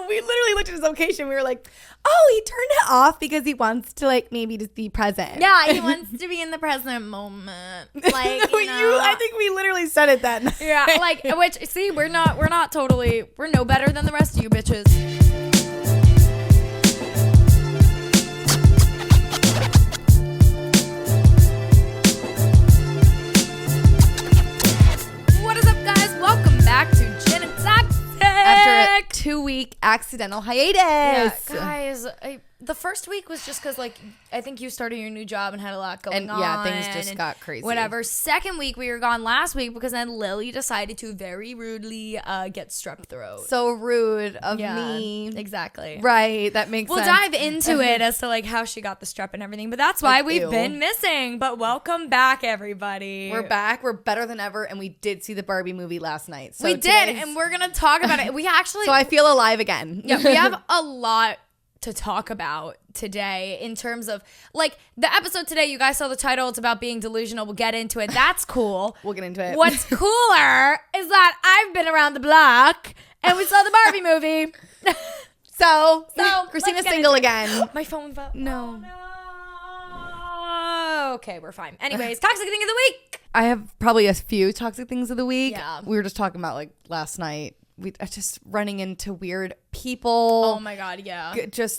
we literally looked at his location. We were like, oh, he turned it off because he wants to like maybe just be present. Yeah, he wants to be in the present moment. Like, I think we literally said it that night. Yeah, like, which, see, we're no better than the rest of you bitches. What is up, guys? Welcome back to Gin and Toxic. After a 2-week accidental hiatus. Yeah, guys, the first week was just because, like, I think you started your new job and had a lot going on. Yeah, things just got crazy. Whatever. Second week, we were gone last week because then Lily decided to very rudely get strep throat. So rude of me. Exactly. Right, that makes sense. We'll dive into it as to, like, how she got the strep and everything, but that's why we've been missing. But welcome back, everybody. We're back. We're better than ever, and we did see the Barbie movie last night. So we did, and we're going to talk about it. We actually... So I feel alive again. Yeah, we have a lot to talk about today in terms of, like, the episode today. You guys saw the title. It's about being delusional. We'll get into it. That's cool. We'll get into it. What's cooler is that I've been around the block and we saw the Barbie movie. So Christina's single again. My phone fell. No. Oh, no. Okay, we're fine. Anyways, toxic thing of the week. I have probably a few toxic things of the week. Yeah. We were just talking about, like, last night. We just running into weird people. Oh my God, yeah.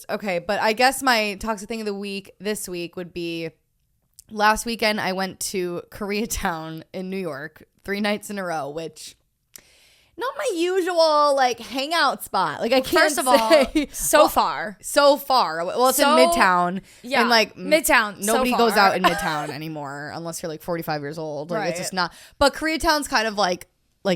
Okay, but I guess my toxic thing of the week this week would be last weekend I went to Koreatown in New York 3 nights in a row, which not my usual like hangout spot. Like I can't First of all, so far. Well, it's in Midtown. Yeah, and like Midtown. Nobody goes out in Midtown anymore unless you're like 45 years old. Like it's just not. But Koreatown's kind of like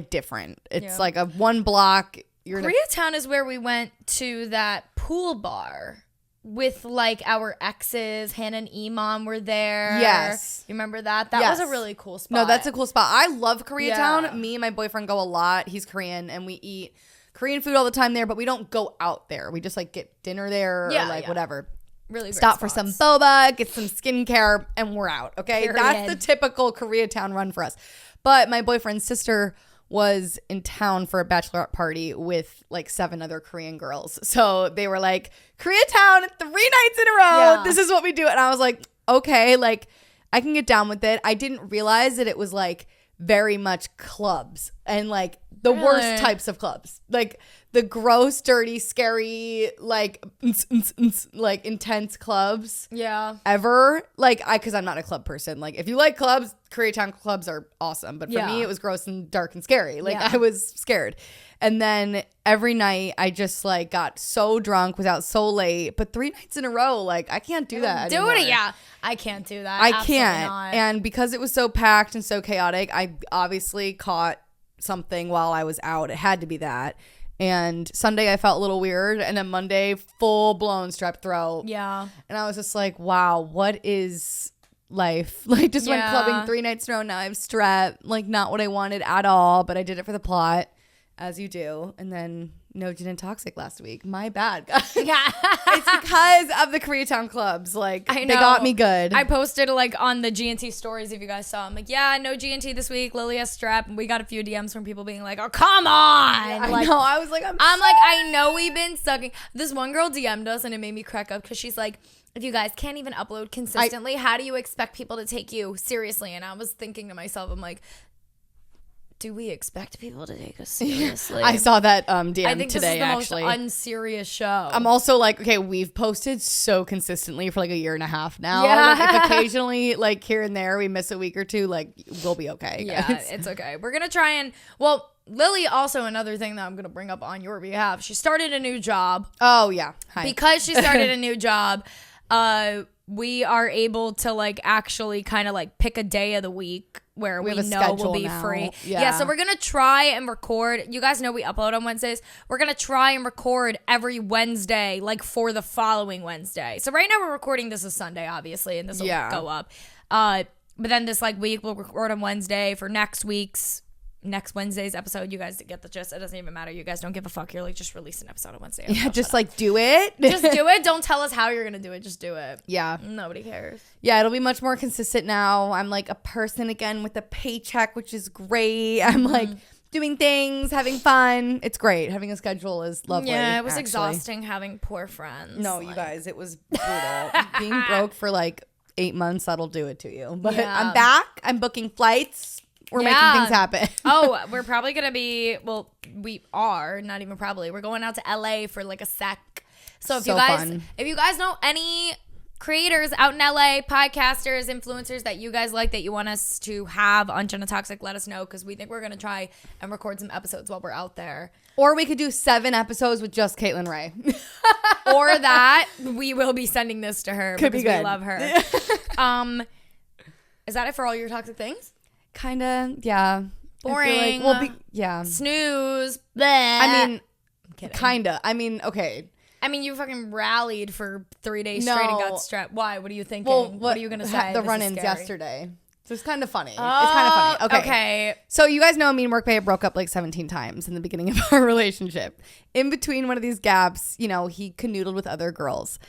different. It's like a one block. Koreatown is where we went to that pool bar with like our exes. Hannah and Imam were there. Yes. You remember that? That was a really cool spot. No, that's a cool spot. I love Koreatown. Yeah. Me and my boyfriend go a lot. He's Korean and we eat Korean food all the time there, but we don't go out there. We just like get dinner there or like whatever. Really great Stop spots. for some boba, get some skincare, and we're out. Okay. Period. That's the typical Koreatown run for us. But my boyfriend's sister was in town for a bachelorette party with like 7 other Korean girls. So they were like, Koreatown 3 nights in a row. Yeah. This is what we do. And I was like, okay, like I can get down with it. I didn't realize that it was like very much clubs and like the worst types of clubs. Like the gross, dirty, scary, like intense clubs. Yeah. Ever. Like because I'm not a club person. Like if you like clubs, Koreatown clubs are awesome. But for me, it was gross and dark and scary. Like I was scared. And then every night I just like got so drunk, was out so late. But 3 nights in a row, like I can't do that anymore. I can't do that. I can't. Not. And because it was so packed and so chaotic, I obviously caught something while I was out. It had to be that. And Sunday I felt a little weird. And then Monday, full blown strep throat. Yeah. And I was just like, wow, what is life? Like just went clubbing 3 nights in a row. Now I have strep. Like not what I wanted at all. But I did it for the plot, as you do. And then no gin and toxic last week. My bad, guys. Yeah. It's because of the Koreatown clubs. Like I know. They got me good. I posted like on the G&T stories if you guys saw. I'm like, yeah, no G&T this week. Lily has strep. And we got a few DMs from people being like, oh, come on. Yeah, like, I know. I was like, like, I know we've been sucking. This one girl DM'd us and it made me crack up because she's like, if you guys can't even upload consistently, how do you expect people to take you seriously? And I was thinking to myself, I'm like, do we expect people to take us seriously? I saw that DM I think today, this is the most unserious show. I'm also like, okay, we've posted so consistently for like a year and a half now. Yeah. Like, if occasionally, like here and there, we miss a week or two, like we'll be okay. Yeah, guys. it's okay. We're going to try and, well, Lily, also another thing that I'm going to bring up on your behalf. She started a new job. Oh, yeah. Hi. Because she started a new job, we are able to like actually kind of like pick a day of the week where we know we'll be free. Yeah, so we're going to try and record. You guys know we upload on Wednesdays. We're going to try and record every Wednesday, like for the following Wednesday. So right now we're recording this is Sunday, obviously, and this will go up. But then this like week we'll record on Wednesday for next Wednesday's episode. You guys get the gist. It doesn't even matter. You guys don't give a fuck. You're like, just release an episode on Wednesday. Yeah, just like do it. Just do it. Don't tell us how you're going to do it. Just do it. Yeah. Nobody cares. Yeah, it'll be much more consistent now. I'm like a person again with a paycheck, which is great. I'm like doing things, having fun. It's great. Having a schedule is lovely. Yeah, it was exhausting having poor friends. No, you guys, it was brutal. Being broke for like 8 months, that'll do it to you. But I'm back. I'm booking flights. We're making things happen. Oh, we're probably going to be, well, we are, not even probably. We're going out to LA for like a sec. So if you guys know any creators out in LA, podcasters, influencers that you guys like that you want us to have on Jenna Toxic, let us know, because we think we're going to try and record some episodes while we're out there. Or we could do 7 episodes with just Caitlin Ray. Or that. We will be sending this to her could because be good. We love her. Is that it for all your toxic things? Kinda, yeah. Boring. Yeah. Snooze. Bleh. I mean, I'm kidding. Kinda. I mean, okay. I mean, you fucking rallied for 3 days straight and got strapped. Why? What are you thinking? Well, what are you going to say? The run-ins yesterday. So it's kind of funny. Oh, it's kind of funny. Okay. So you guys know me and Workbay broke up like 17 times in the beginning of our relationship. In between one of these gaps, you know, he canoodled with other girls.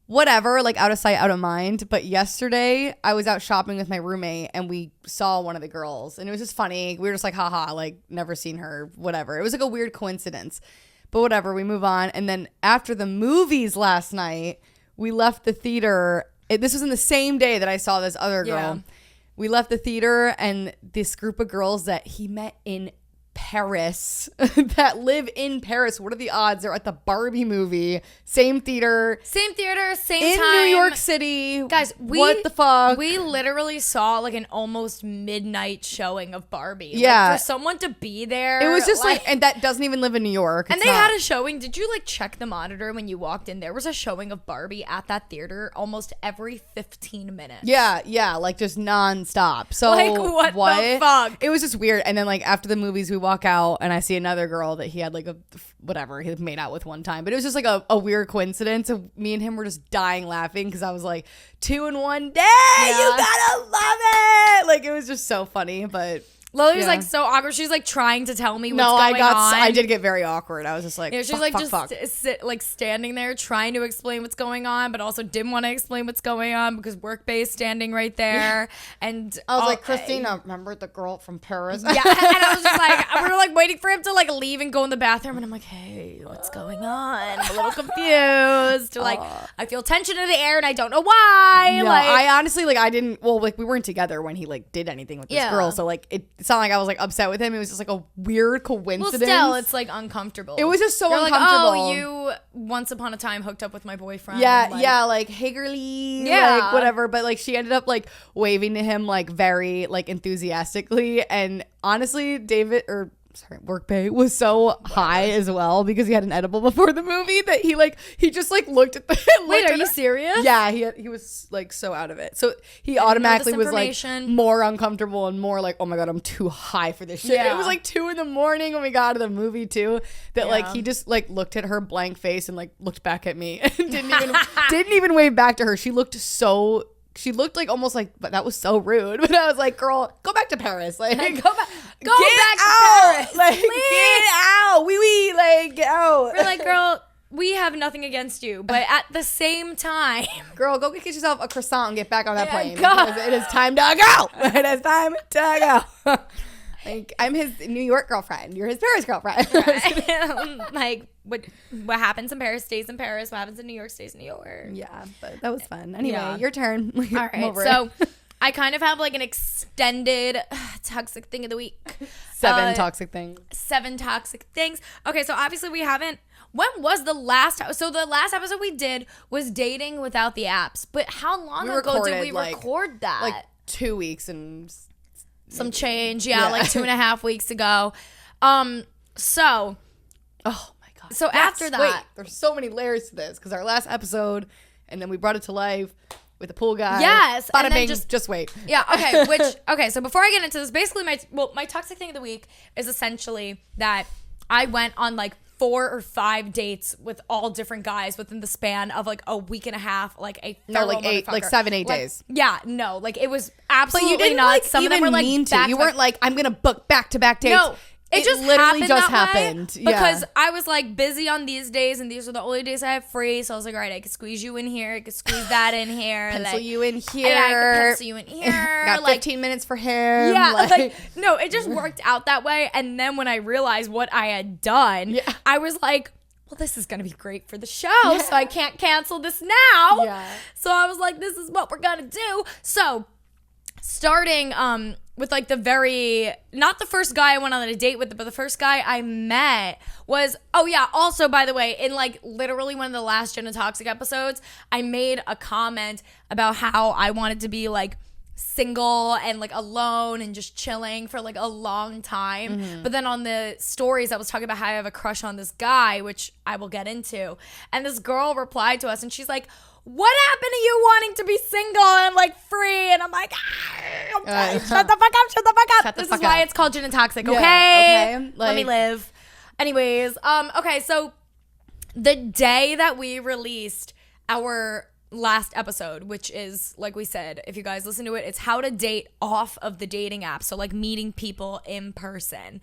Whatever, like out of sight, out of mind. But yesterday, I was out shopping with my roommate and we saw one of the girls. And it was just funny. We were just like, haha, like never seen her, whatever. It was like a weird coincidence. But whatever, we move on. And then after the movies last night, we left the theater. This was in the same day that I saw this other girl. Yeah. We left the theater and this group of girls that he met in Paris that live in Paris. What are the odds? They're at the Barbie movie. Same theater. Same time. In New York City. Guys, what the fuck? We literally saw like an almost midnight showing of Barbie. Yeah. Like, for someone to be there. It was just like, and that doesn't even live in New York. And they had a showing. Did you like check the monitor when you walked in? There was a showing of Barbie at that theater almost every 15 minutes. Yeah. Like just nonstop. So like what the fuck? It was just weird. And then like after the movies, we walk out and I see another girl that he had like he made out with one time. But it was just like a weird coincidence. So me and him were just dying laughing because I was like, 2 in 1 day. Yeah. You gotta love it. Like it was just so funny. But Lily was like so awkward. She's like trying to tell me what's going on. I did get very awkward. I was just like, she's like standing there trying to explain what's going on, but also didn't want to explain what's going on because Workbay is standing right there. And I was like, Christina, remember the girl from Paris? Yeah, and I was just like, we were like waiting for him to like leave and go in the bathroom, and I'm like, hey, what's going on? I'm a little confused. Like, I feel tension in the air, and I don't know why. No, like, I honestly I didn't. Well, like we weren't together when he like did anything with this girl, so like it's not like I was like upset with him. It was just like a weird coincidence. Well, still, it's like uncomfortable. It was just so uncomfortable. Like, oh, you once upon a time hooked up with my boyfriend. Yeah, like hey girly, like whatever. But like she ended up like waving to him like very like enthusiastically, and honestly, Workbay was so high as well because he had an edible before the movie that he just like looked at the. Wait, are you serious? Yeah, he was like so out of it. So he automatically was like more uncomfortable and more like, oh my god, I'm too high for this shit. Yeah. It was like 2 a.m. when we got to the movie too. That like he just like looked at her blank face and like looked back at me and didn't even wave back to her. She looked like almost like, but that was so rude. But I was like, girl, go back to Paris. Like, go back to Paris. Like, please. Get out. Like, get out. We're like, girl, we have nothing against you. But at the same time, girl, go get yourself a croissant and get back on that plane. Because it is time to go. It is time to go. Like, I'm his New York girlfriend. You're his Paris girlfriend. Right. Like, what happens in Paris stays in Paris. What happens in New York stays in New York. Yeah, but that was fun. Anyway, your turn. All right. So I kind of have like an extended toxic thing of the week. 7 toxic things. 7 toxic things. Okay, so obviously we haven't. When was the last? So the last episode we did was dating without the apps. But how long ago did we record that? Like 2 weeks and some change. Yeah, like 2.5 weeks ago. So. Oh. So after that, there's so many layers to this because our last episode, and then we brought it to life with the pool guy. Yes, bada bing. Just wait. Yeah. Okay. So before I get into this, basically my toxic thing of the week is essentially that I went on like 4 or 5 dates with all different guys within the span of like a week and a half. Like a like 7-8 days. Yeah. No. Like it was absolutely but you didn't nuts. Like, some even of them were like mean to. You weren't like I'm gonna book back-to-back dates. No. It just literally just happened because I was like busy on these days, and these are the only days I have free. So I was like, all right, I could squeeze you in here, I could squeeze that in here, pencil you in here, I could pencil you in here. Got 15 minutes for him. Yeah, no, it just worked out that way. And then when I realized what I had done, I was like, well, this is gonna be great for the show, so I can't cancel this now. Yeah. So I was like, this is what we're gonna do. So starting with like not the first guy I went on a date with, but the first guy I met was, also by the way, in like literally one of the last Gin and Toxic episodes, I made a comment about how I wanted to be like single and like alone and just chilling for like a long time. But then on the stories I was talking about how I have a crush on this guy, which I will get into, and this girl replied to us and she's like, what happened to you wanting to be single and like free? And I'm like, shut the fuck up. This is why it's called Gin and Toxic, okay? Okay. Let me live. Anyways, okay, so the day that we released our last episode, which is, like we said, if you guys listen to it, it's how to date off of the dating app. So like meeting people in person.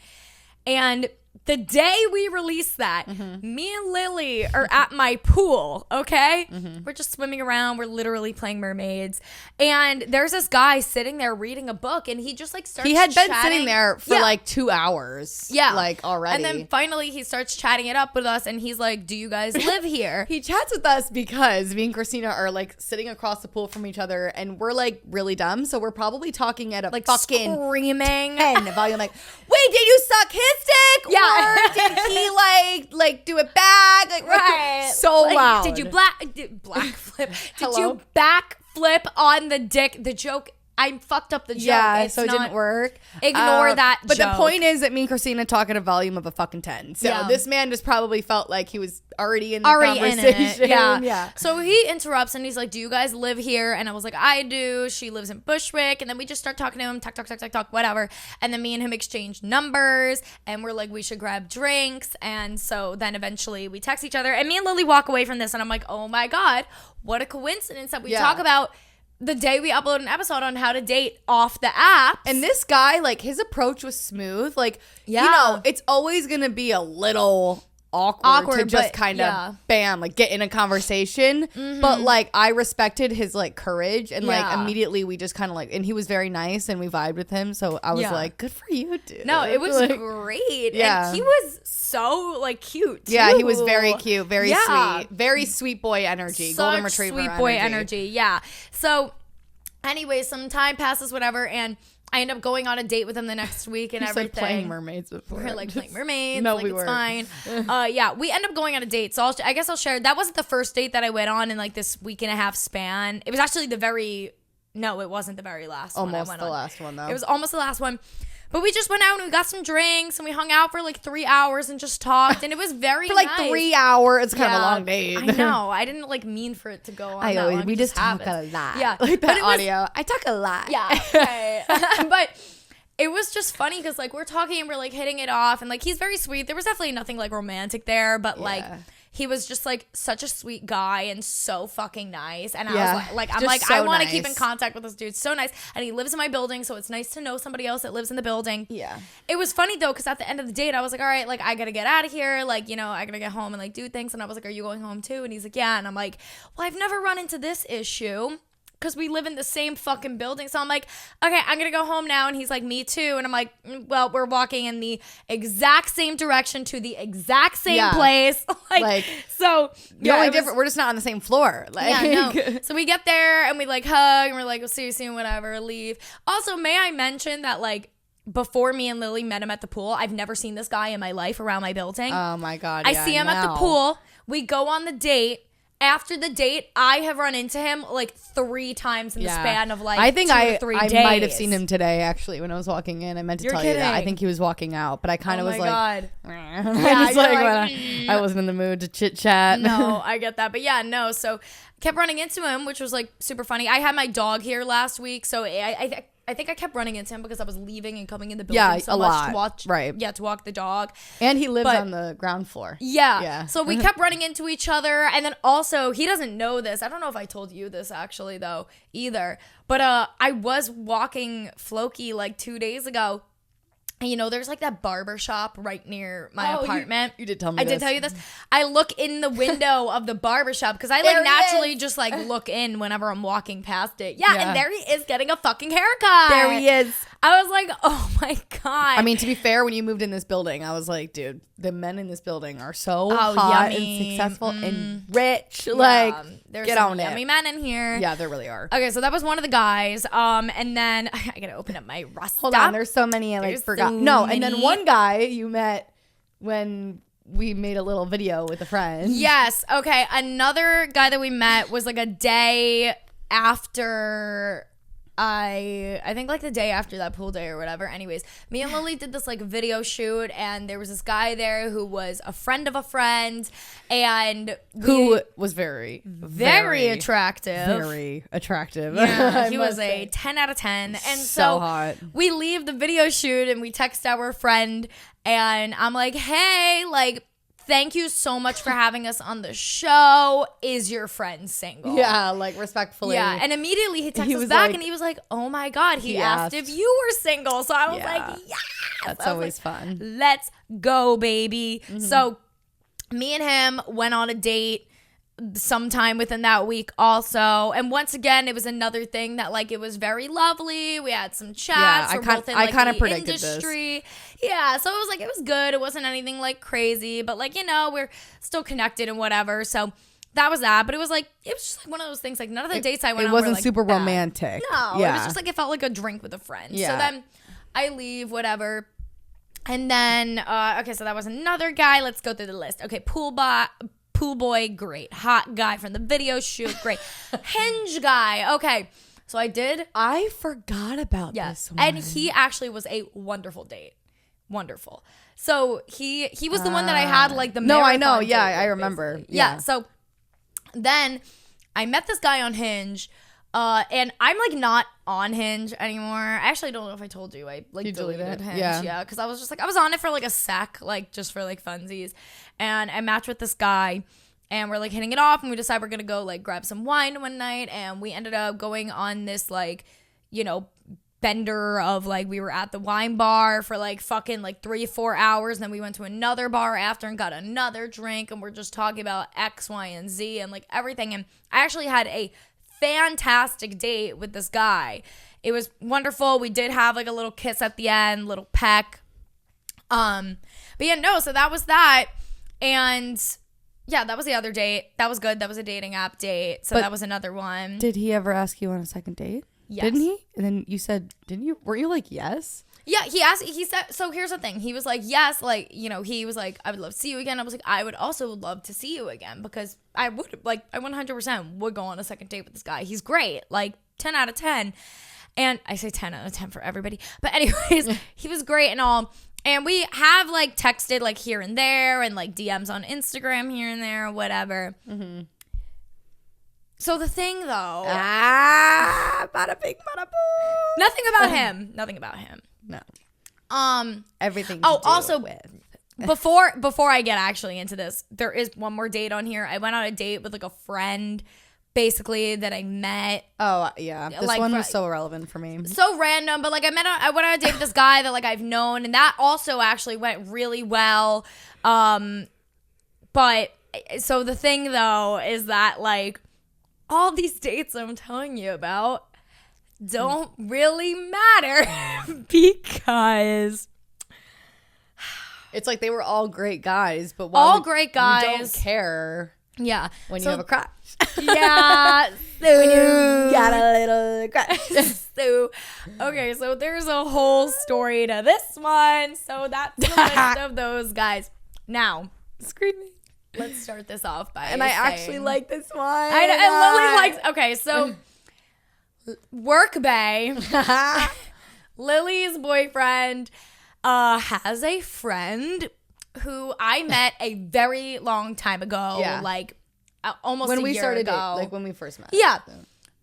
And the day we released that, me and Lily are at my pool, okay? We're just swimming around. We're literally playing mermaids. And there's this guy sitting there reading a book, and he just like starts He had been sitting there for like 2 hours. Yeah. Like already. And then finally he starts chatting it up with us, and he's like, do you guys live here? He chats with us because me and Christina are like sitting across the pool from each other, and we're like really dumb. So we're probably talking at a like fucking screaming 10 volume, like, wait, did you suck his dick? Yeah. Or did he like do it back? Like, right. So like, loud. Did you black flip? Did you back flip on the dick? The joke, I fucked up the joke. Yeah, so it didn't work. Ignore that But joke. the point is that me and Christina talk at a volume of a fucking 10. So this man just probably felt like he was already in the conversation. In it. Yeah. So he interrupts and he's like, do you guys live here? And I was like, I do. She lives in Bushwick. And then we just start talking to him, talk, whatever. And then me and him exchanged numbers, and we're like, we should grab drinks. And so then eventually we text each other, and me and Lily walk away from this, and I'm like, oh my God, what a coincidence that we talk about the day we upload an episode on how to date off the app. And this guy, like, his approach was smooth. Like, you know, it's always going to be a little awkward to just kind of bam, like get in a conversation. But like I respected his like courage, and like immediately we just kind of like, and he was very nice and we vibed with him. So I was like, good for you, dude. No, it was like, great. Yeah. And he was so like cute too. Yeah, he was very cute, very sweet, very sweet boy energy. Such golden retriever sweet boy energy. Yeah. So anyway, some time passes, whatever, and I end up going on a date with him the next week and everything. Like playing mermaids before. We're like playing mermaids. No, like, we it's weren't. Fine. We end up going on a date. So I guess I'll share. That wasn't the first date that I went on in like this week and a half span. It was actually it wasn't the very last one. Almost the last one though. It was almost the last one. But we just went out and we got some drinks and we hung out for like 3 hours and just talked, and it was very for like nice. 3 hours. It's kind of a long date. I know. I didn't like mean for it to go on that long. We just talk a lot. Yeah, like that audio. I talk a lot. Yeah. Okay. But it was just funny because like we're talking and we're like hitting it off, and like he's very sweet. There was definitely nothing like romantic there, but like he was just like such a sweet guy and so fucking nice. And I was like I want to keep in contact with this dude. So nice. And he lives in my building, so it's nice to know somebody else that lives in the building. Yeah. It was funny though, because at the end of the date I was like, all right, like I gotta get out of here, like, you know, I gotta get home and like do things. And I was like, are you going home too? And he's like, yeah. And I'm like, well, I've never run into this issue because we live in the same fucking building. So I'm like, okay, I'm gonna go home now. And he's like, me too. And I'm like, well, we're walking in the exact same direction to the exact same place. So the only difference, we're just not on the same floor. No. So we get there and we like hug and we're like, we'll see you soon, whatever, leave. Also, may I mention that like before me and Lily met him at the pool, I've never seen this guy in my life around my building. Oh my God. I see him at the pool. We go on the date. After the date, I have run into him like 3 times in the span of like 2 to 3 days. I might have seen him today actually when I was walking in. I meant to tell you that. I think he was walking out, but I kind of was like, God. I wasn't in the mood to chit chat. No, I get that. But yeah, no. So kept running into him, which was like super funny. I had my dog here last week, so I think I kept running into him because I was leaving and coming in the building so much to watch. Right. Yeah, to walk the dog. And he lives on the ground floor. Yeah. So we kept running into each other. And then also, he doesn't know this. I don't know if I told you this actually, though, either. But I was walking Floki like 2 days ago. And there's like that barber shop right near my apartment. You did tell me I did tell you this. I look in the window of the barber shop because I like naturally just like look in whenever I'm walking past it. Yeah, and there he is getting a fucking haircut. There he is. I was like, oh my God. I mean, to be fair, when you moved in this building, I was like, dude, the men in this building are so hot yummy. and successful and rich. Yeah, like, there's get some on yummy it. men in here. Yeah, there really are. Okay, so that was one of the guys. And then I gotta open up my Rust. Hold on, there's so many I forgot. And then one guy you met when we made a little video with a friend. Yes. Okay. Another guy that we met was like a day after I think like the day after that pool day or whatever. Anyways, me and Lily did this like video shoot, and there was this guy there who was a friend of a friend, and who was very attractive. Very attractive. Yeah, he was a 10 out of 10. And so hot. We leave the video shoot and we text our friend, and I'm like, hey, like, thank you so much for having us on the show. Is your friend single? Yeah, like respectfully. Yeah, and immediately he texted us back and he was like, oh my God, he asked if you were single. So I was like, yes. That's always fun. Let's go, baby. Mm-hmm. So me and him went on a date sometime within that week also, and once again it was another thing that like it was very lovely. We had some chats. I kind of predicted industry. Yeah, so it was good. It wasn't anything like crazy, but like we're still connected and whatever. So that was that. But it was just like one of those things. Like none of the dates I went on wasn't were like super bad. Romantic. No, it was just like it felt like a drink with a friend. Yeah. So then I leave, whatever. And then okay, so that was another guy. Let's go through the list. Okay, pool boy, great. Hot guy from the video shoot, great. Hinge guy, okay. So I forgot about this one. And he actually was a wonderful date. Wonderful. So he was the one that I had like the marathon. No, I know. Yeah, date with, I remember. Yeah. So then I met this guy on Hinge. And I'm like not on Hinge anymore. I actually don't know if I told you. I like deleted Hinge. Yeah. Because I was just like, I was on it for like a sec, like just for like funsies. And I matched with this guy and we're like hitting it off, and we decided we're going to go like grab some wine one night. And we ended up going on this like, bender of like, we were at the wine bar for like fucking like 3-4 hours. And then we went to another bar after and got another drink. And we're just talking about X, Y, and Z and like everything. And I actually had a fantastic date with this guy. It was wonderful. We did have like a little kiss at the end, little peck. But yeah, no, so that was that. And yeah, that was the other date. That was good. That was a dating app date. So that was another one. Did he ever ask you on a second date? Yes. Didn't he? And then you said, didn't you? Were you like, yes? Yeah, he said, so here's the thing. He was like, yes, like, he was like, I would love to see you again. I was like, I would also love to see you again because I would, like, I 100% would go on a second date with this guy. He's great, like 10 out of 10. And I say 10 out of 10 for everybody. But anyways, he was great and all. And we have like texted like here and there and like DMs on Instagram here and there or whatever. Mm-hmm. So the thing though. Bada bing, bada boom. Nothing about him. Nothing about him. No. Everything. Also with. before I get actually into this, there is one more date on here. I went on a date with like a friend, basically that I met. Oh yeah, this like, one was so irrelevant for me. So random, but like I went on a date with this guy that like I've known, and that also actually went really well. But so the thing though is that like all these dates I'm telling you about don't really matter because it's like they were all great guys, but all great guys. You don't care. Yeah. When you have a crush. Yeah. When you got a little crush. Okay, so there's a whole story to this one. So that's the list of those guys. Now, screaming. Let's start this off by I actually like this one. I Lily likes. Okay, so Work Bay. Lily's boyfriend has a friend who I met a very long time ago. Yeah. Like almost when a we year started ago. Like when we first met. Yeah.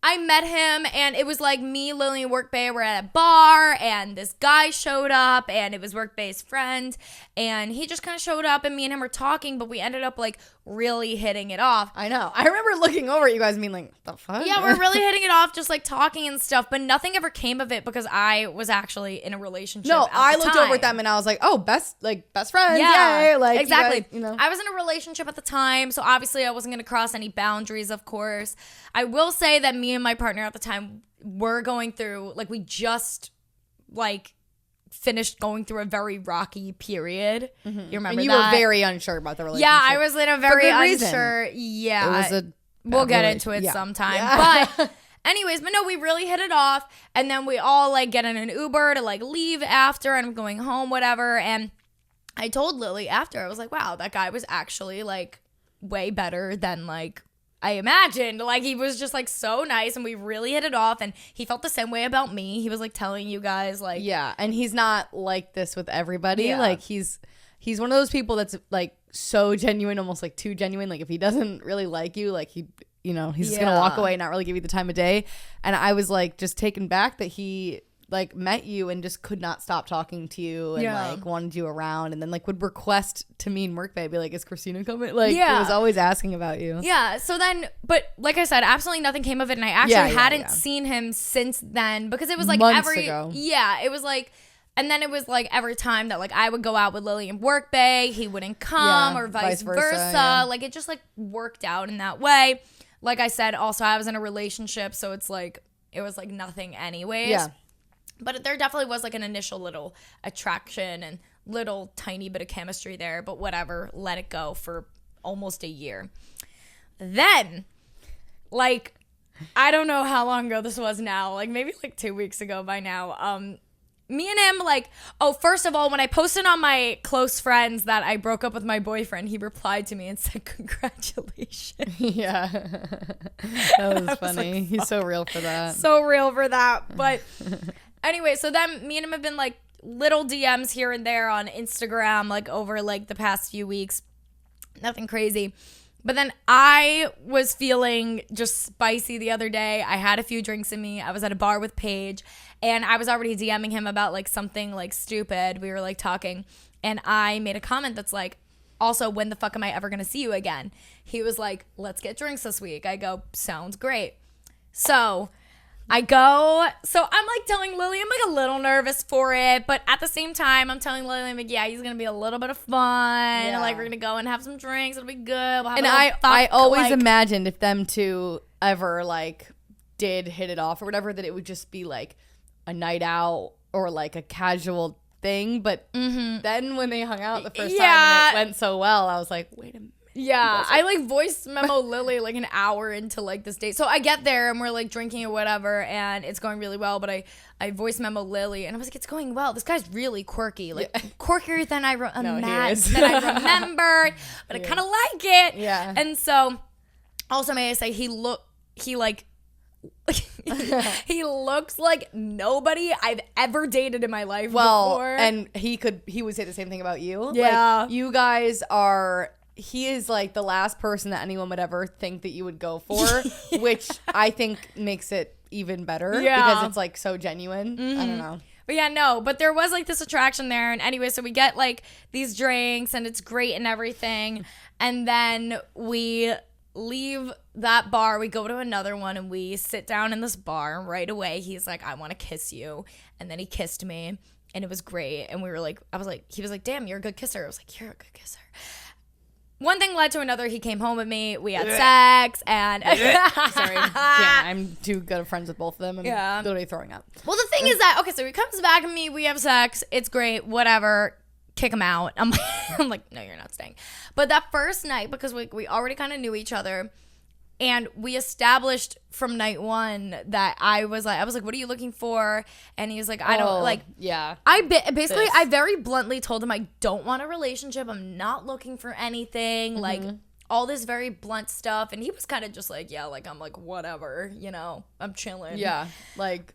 I met him and it was like me, Lily, and Workbay were at a bar and this guy showed up and it was Workbay's friend and he just kind of showed up and me and him were talking, but we ended up like really hitting it off. I know. I remember looking over at you guys being like, the fuck? Yeah, we're really hitting it off, just like talking and stuff, but nothing ever came of it because I was actually in a relationship. No, I looked over at them and I was like, oh, best friends. Yeah, like exactly. You guys, I was in a relationship at the time, so obviously I wasn't going to cross any boundaries, of course. I will say that me and my partner at the time were going through, like, we just, like, finished going through a very rocky period. You remember and you that? were very unsure about the relationship. Yeah, I was in a very unsure reason. Yeah. It was we'll get into it sometime. Yeah. But anyways, but no, we really hit it off. And then we all like get in an Uber to like leave after, and I'm going home, whatever. And I told Lily after, I was like, wow, that guy was actually like way better than like I imagined. Like, he was just like so nice, and we really hit it off, and he felt the same way about me. He was like telling you guys like, yeah, and he's not like this with everybody. Yeah. Like he's one of those people that's like so genuine, almost like too genuine. Like if he doesn't really like you, like he's just gonna walk away and not really give you the time of day. And I was like just taken back that he like met you and just could not stop talking to you and like wanted you around, and then like would request to meet in work, be like, is Christina coming? Like he was always asking about you. Yeah. So then, but like I said, absolutely nothing came of it, and I actually hadn't seen him since then, because it was like months ago. It was like, and then it was like every time that like I would go out with Lily in work bay, he wouldn't come, or vice versa. Yeah. Like it just like worked out in that way. Like I said, also I was in a relationship, so it's like it was like nothing anyways. Yeah. But there definitely was like an initial little attraction and little tiny bit of chemistry there, but whatever, let it go for almost a year. Then, like, I don't know how long ago this was now, like maybe like 2 weeks ago by now, me and him, like, first of all, when I posted on my close friends that I broke up with my boyfriend, he replied to me and said, congratulations. Yeah. That was funny. Like, he's so real for that. So real for that. But anyway, so then me and him have been like little DMs here and there on Instagram, like over like the past few weeks. Nothing crazy. But then I was feeling just spicy the other day. I had a few drinks in me. I was at a bar with Paige, and I was already DMing him about like something like stupid. We were like talking, and I made a comment that's like, also, when the fuck am I ever going to see you again? He was like, let's get drinks this week. I go, sounds great. So I'm like telling Lily, I'm like a little nervous for it, but at the same time, I'm telling Lily, I'm like, yeah, he's gonna be a little bit of fun. Yeah. Like, we're gonna go and have some drinks. It'll be good. We'll have I always imagined if them two ever like did hit it off or whatever, that it would just be like a night out or like a casual thing. But then when they hung out the first time and it went so well, I was like, wait a minute. Yeah, I like voice memo Lily like an hour into like this date. So I get there and we're like drinking or whatever, and it's going really well. But I voice memo Lily and I was like, it's going well. This guy's really quirky, like quirkier than I remembered, but I kind of like it. Yeah. And so, also may I say, he looks like nobody I've ever dated in my life before. And he would say the same thing about you. Yeah. Like, you guys are. He is like the last person that anyone would ever think that you would go for, which I think makes it even better because it's like so genuine. I don't know. But yeah, no, but there was like this attraction there. And anyway, so we get like these drinks and it's great and everything. And then we leave that bar, we go to another one, and we sit down in this bar. And right away, he's like, I want to kiss you. And then he kissed me, and it was great. And we were like, he was like, damn, you're a good kisser. I was like, you're a good kisser. One thing led to another. He came home with me. We had sex, and sorry, I'm too good of friends with both of them. I'm literally throwing up. Well, the thing is that, okay, so he comes back to me. We have sex. It's great. Whatever. Kick him out. I'm like, no, you're not staying. But that first night, because we already kind of knew each other, and we established from night one that I was like, what are you looking for? And he was like, I don't like. Yeah. I very bluntly told him I don't want a relationship. I'm not looking for anything. Like all this very blunt stuff. And he was kind of just like, yeah, like I'm like, whatever, I'm chilling. Yeah. Like.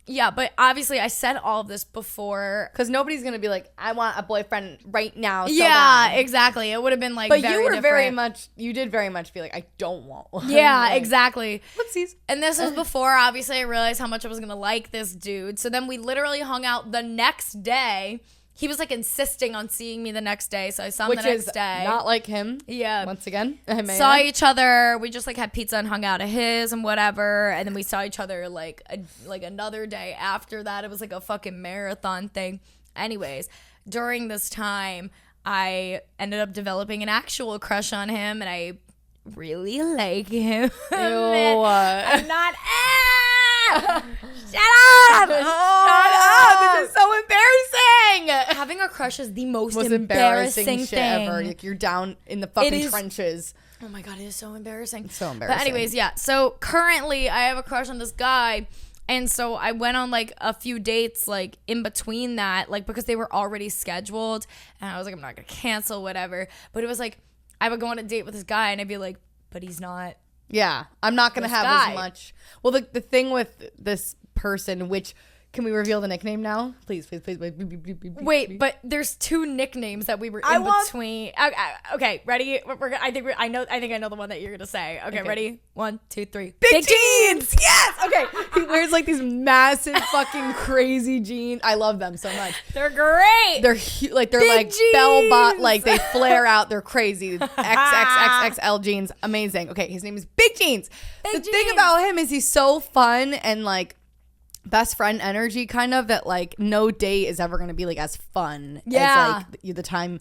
Yeah, but obviously I said all of this before. Because nobody's going to be like, I want a boyfriend right now. So yeah, bad. Exactly. It would have been like, but very you were different. you did very much feel like, I don't want one. Yeah, like, exactly. Whoopsies. And this was before, obviously, I realized how much I was going to like this dude. So then we literally hung out the next day. he was like insisting on seeing me the next day, so I saw him the next day. Not like him. Yeah. Once again, saw each other. We just like had pizza and hung out at his and whatever, and then we saw each other like another day after that. It was like a fucking marathon thing. Anyways, during this time, I ended up developing an actual crush on him, and I really like him. I'm not. Shut up! Shut up! This is so embarrassing. Having a crush is the most embarrassing shit thing ever. Like, you're down in the fucking trenches. Oh my God, it is so embarrassing. So embarrassing. But anyways, yeah. So currently, I have a crush on this guy. And so I went on like a few dates like in between that, like because they were already scheduled. And I was like, I'm not going to cancel, whatever. But it was like, I would go on a date with this guy and I'd be like, but he's not. Yeah, I'm not going to have as much. Well, the thing with this person, which, can we reveal the nickname now? Please. Wait, but there's 2 nicknames that we were in between. Okay, ready? I think I know the one that you're gonna say. Okay, ready? 1, 2, 3. Big jeans. Yes. Okay. He wears like these massive fucking crazy jeans. I love them so much. They're great. They're like bell bot, like they flare out. They're crazy. XXXXL jeans, amazing. Okay, his name is Big Jeans. The thing about him is he's so fun and like best friend energy, kind of, that like no date is ever going to be like as fun as like the time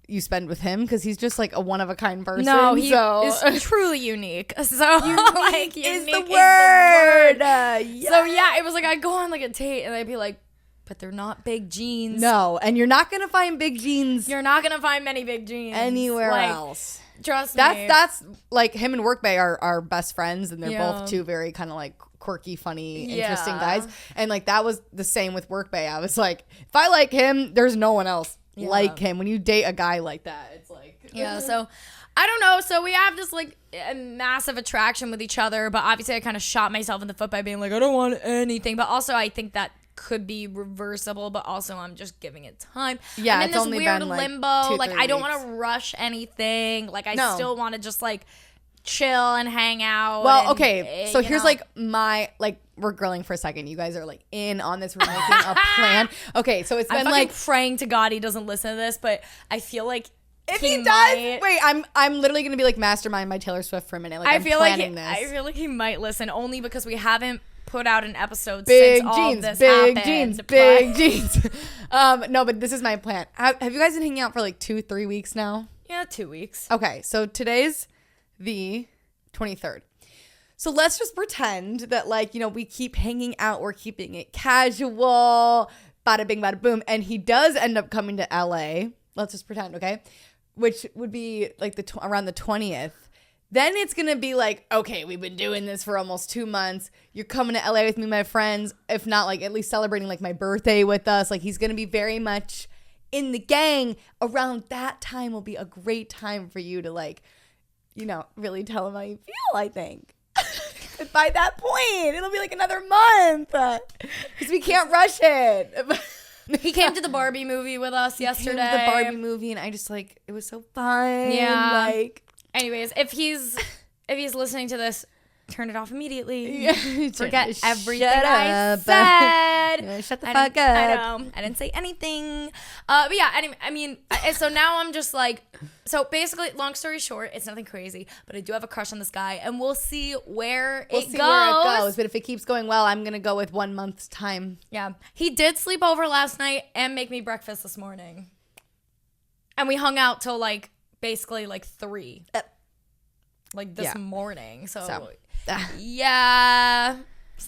you spend with him, because he's just like a one-of-a-kind person. No, he is truly unique. So unique is the word. Yes. So yeah, it was like I'd go on like a date and I'd be like, but they're not big jeans. No, and you're not going to find big jeans. You're not going to find many big jeans anywhere else. Trust me. That's like him and Workbay are best friends, and they're both 2 very kind of like quirky, funny, interesting guys. And like that was the same with Workbay. I was like, if I like him, there's no one else like him. When you date a guy like that, it's like so I don't know. So we have this like a massive attraction with each other, but obviously I kind of shot myself in the foot by being like, I don't want anything. But also I think that could be reversible, but also I'm just giving it time. Yeah, I'm in it's this only weird been limbo. like 2-3 I don't weeks. want to rush anything. Like I still want to just like chill and hang out. Well, okay. So here's like my we're grilling for a second. You guys are like in on this. We're making a plan. Okay, so it's been like praying to God he doesn't listen to this, but I feel like if he does, wait, I'm literally gonna be like mastermind my Taylor Swift for a minute. Like I feel like he might listen, only because we haven't put out an episode big since jeans, all this big happened. jeans, big jeans. No, but this is my plan. Have you guys been hanging out for like 2-3 weeks now? Yeah, 2 weeks. Okay, so today's the 23rd. So let's just pretend that like, you know, we keep hanging out. We're keeping it casual. Bada bing, bada boom. And he does end up coming to LA. Let's just pretend, okay? Which would be like around the 20th. Then it's going to be like, okay, we've been doing this for almost 2 months. You're coming to LA with me, my friends. If not, like, at least celebrating like my birthday with us. Like, he's going to be very much in the gang. Around that time will be a great time for you to like, you know, really tell him how you feel, I think. By that point, it'll be like another month. Because we can't rush it. He came to the Barbie movie with us yesterday. He came to the Barbie movie, and I just like, it was so fun. Yeah. Like, anyways, if he's listening to this, turn it off immediately. Yeah. Forget everything I said. Yeah, shut the fuck up. I know. I didn't say anything. But yeah, anyway, I mean, so now I'm just like, so basically, long story short, it's nothing crazy, but I do have a crush on this guy, and we'll see where it goes. But if it keeps going well, I'm going to go with 1 month's time. Yeah. He did sleep over last night and make me breakfast this morning. And we hung out till like, basically like 3. Like this morning. So. Yeah.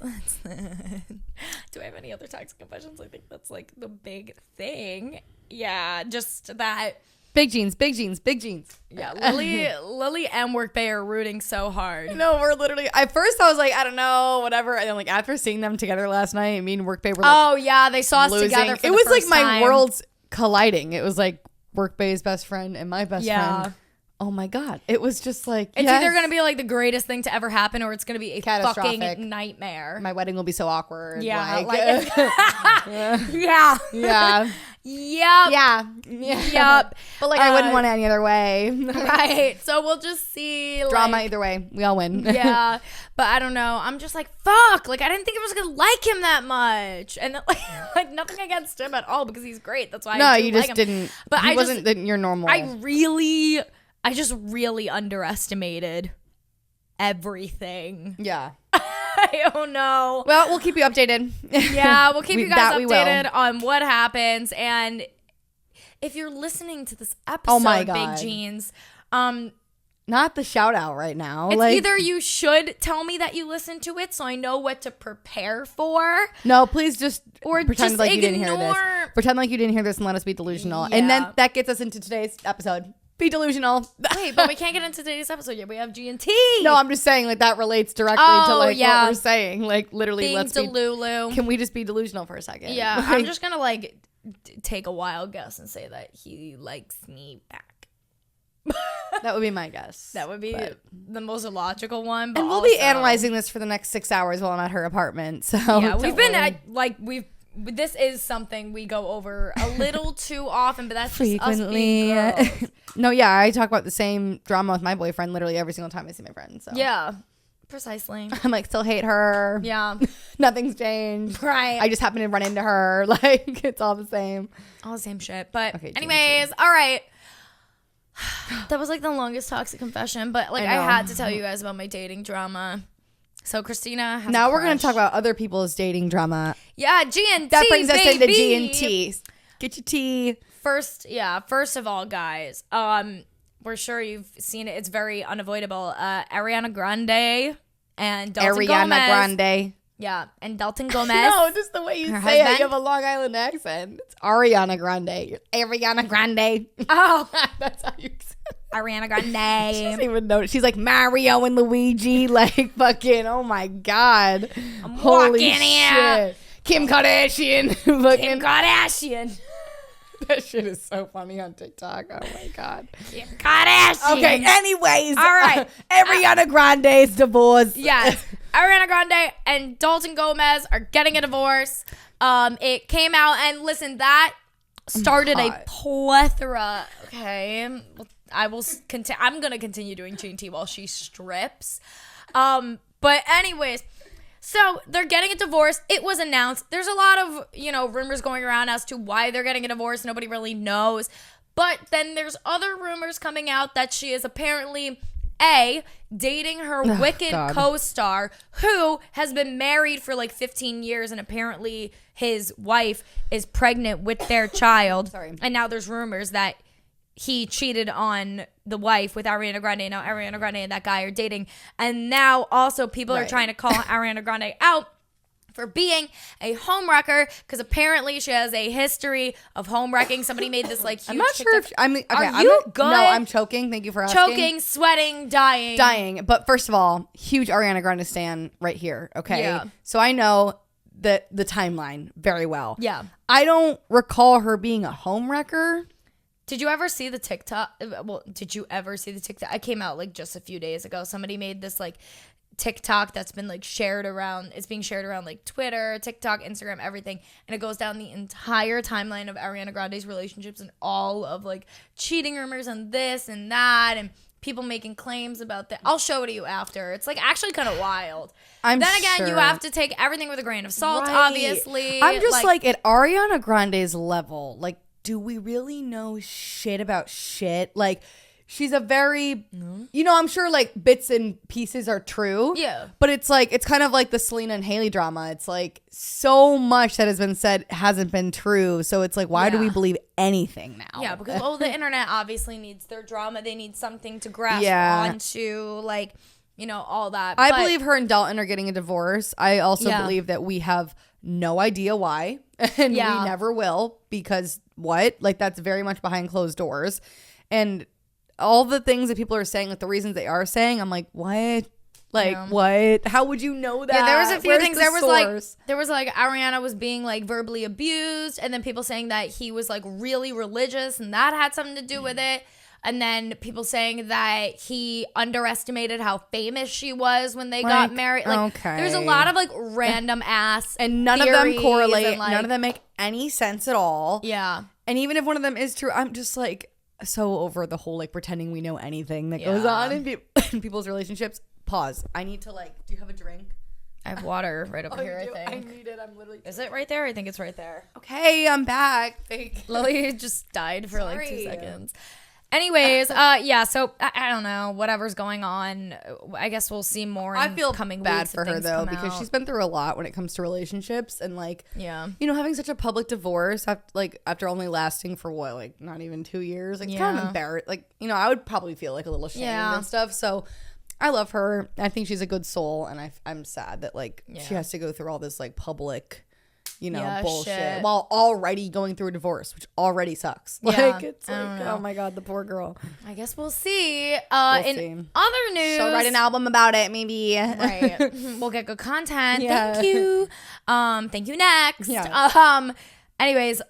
Do I have any other toxic confessions? I think that's like the big thing. Yeah, just that. Big jeans, big jeans, big jeans. Yeah, Lily and Workbay are rooting so hard. No, we're literally. At first, I was like, I don't know, whatever. And then, like, after seeing them together last night, me and Workbay were like, oh yeah, they saw us together. For it was like my worlds colliding. It was like Workbay's best friend and my best friend Oh my God. It was just like, it's either going to be like the greatest thing to ever happen or it's going to be a fucking nightmare. My wedding will be so awkward. Yeah. Yeah. Yeah. Yep. But like, I wouldn't want it any other way. Right. So we'll just see. Drama either way. We all win. Yeah. But I don't know. I'm just like, fuck. Like, I didn't think I was going to like him that much. And like nothing against him at all because he's great. That's why I do like him. Didn't. But he wasn't your normal. I just really underestimated everything. Yeah. I don't know. Well, we'll keep you updated. Yeah, we'll keep you guys updated on what happens. And if you're listening to this episode, Big Jeans, not the shout out right now. It's either you should tell me that you listened to it so I know what to prepare for. No, please just pretend just like you didn't hear this. Pretend like you didn't hear this and let us be delusional. Yeah. And then that gets us into today's episode. Be delusional. Wait, but we can't get into today's episode yet. We have G&T. No, I'm just saying like that relates directly to like what we're saying. Like literally, being delulu. Can we just be delusional for a second? Yeah, I'm just gonna like take a wild guess and say that he likes me back. That would be my guess. That would be the most illogical one. But and we'll be analyzing this for the next 6 hours while I'm at her apartment. So yeah, we've been this is something we go over a little too often, but that's frequently. Just us being girls. No, yeah, I talk about the same drama with my boyfriend literally every single time I see my friend. So yeah, precisely. I'm like, still hate her. Yeah, nothing's changed. Right. I just happen to run into her. Like it's all the same. All the same shit. But anyways, all right. That was like the longest toxic confession, but like I had to tell you guys about my dating drama. So Christina has now we're going to talk about other people's dating drama. Yeah, G&T, that brings us into baby. G&T. Get your tea. First of all, guys, we're sure you've seen it. It's very unavoidable. Ariana Grande and Dalton Gomez. Grande. Yeah, and Dalton Gomez. No, just the way you say it. You have a Long Island accent. It's Ariana Grande. Ariana Grande. Oh. That's how you say it. Ariana Grande. She doesn't even know. She's like Mario and Luigi. Like fucking, oh my God. I'm holy walking here. Shit. Kim Kardashian. Kim Kardashian. That shit is so funny on TikTok. Oh my God. Kim Kardashian. Okay, anyways. All right. Ariana Grande's divorce. Yes. Ariana Grande and Dalton Gomez are getting a divorce. It came out, and listen, that started a plethora. Okay. I'm going to continue doing G&T while she strips. But anyways, so they're getting a divorce. It was announced. There's a lot of, rumors going around as to why they're getting a divorce. Nobody really knows. But then there's other rumors coming out that she is apparently dating her Wicked co-star who has been married for like 15 years, and apparently his wife is pregnant with their child. Sorry. And now there's rumors that he cheated on the wife with Ariana Grande. Now Ariana Grande and that guy are dating. And now also people are trying to call Ariana Grande out for being a homewrecker because apparently she has a history of homewrecking. Somebody made this like huge I'm not sure if are you good? No, I'm choking. Thank you for asking. Choking, sweating, dying. But first of all, huge Ariana Grande stan right here. Okay. Yeah. So I know the timeline very well. Yeah. I don't recall her being a homewrecker. Did you ever see the TikTok? Well, did you ever see the TikTok? I came out like just a few days ago. Somebody made this like TikTok that's been like shared around. It's being shared around like Twitter, TikTok, Instagram, everything. And it goes down the entire timeline of Ariana Grande's relationships and all of like cheating rumors and this and that and people making claims about that. I'll show it to you after. It's like actually kind of wild. Then again, you have to take everything with a grain of salt, obviously. I'm just like at Ariana Grande's level, like, do we really know shit about shit? Like, she's a very, I'm sure like bits and pieces are true. Yeah. But it's like, it's kind of like the Selena and Hailey drama. It's like so much that has been said hasn't been true. So it's like, why do we believe anything now? Yeah, because the internet obviously needs their drama. They need something to grasp onto, like, all that. I believe her and Dalton are getting a divorce. I also believe that we have no idea why. And we never will, because like that's very much behind closed doors. And all the things that people are saying, like the reasons they are saying, I'm like, what? Like, what? How would you know that? Yeah, there was a few things. There was like Ariana was being like verbally abused, and then people saying that he was like really religious, and that had something to do with it. And then people saying that he underestimated how famous she was when they got married. Like, there's a lot of like random ass and none of them correlate. Like, none of them make any sense at all. Yeah. And even if one of them is true, I'm just like so over the whole like pretending we know anything that goes on in people's relationships. Pause. I need to do you have a drink? I have water right over here, I think. I need it. I'm literally... Is it right there? I think it's right there. Okay, I'm back. Lily just died for like 2 seconds. Anyways, yeah, so I don't know. Whatever's going on, I guess we'll see more in coming weeks. I feel bad for her, though, because she's been through a lot when it comes to relationships. And, having such a public divorce, after only lasting for, not even 2 years? Kind of embarrassed. I would probably feel, a little ashamed and stuff. So... I love her. I think she's a good soul, and I'm sad that she has to go through all this public, bullshit shit. While already going through a divorce, which already sucks. It's oh my god, the poor girl. I guess we'll see. In other news, she'll write an album about it, maybe. Right, we'll get good content. Yeah. Thank you. Thank you. Next. Yeah. Anyways.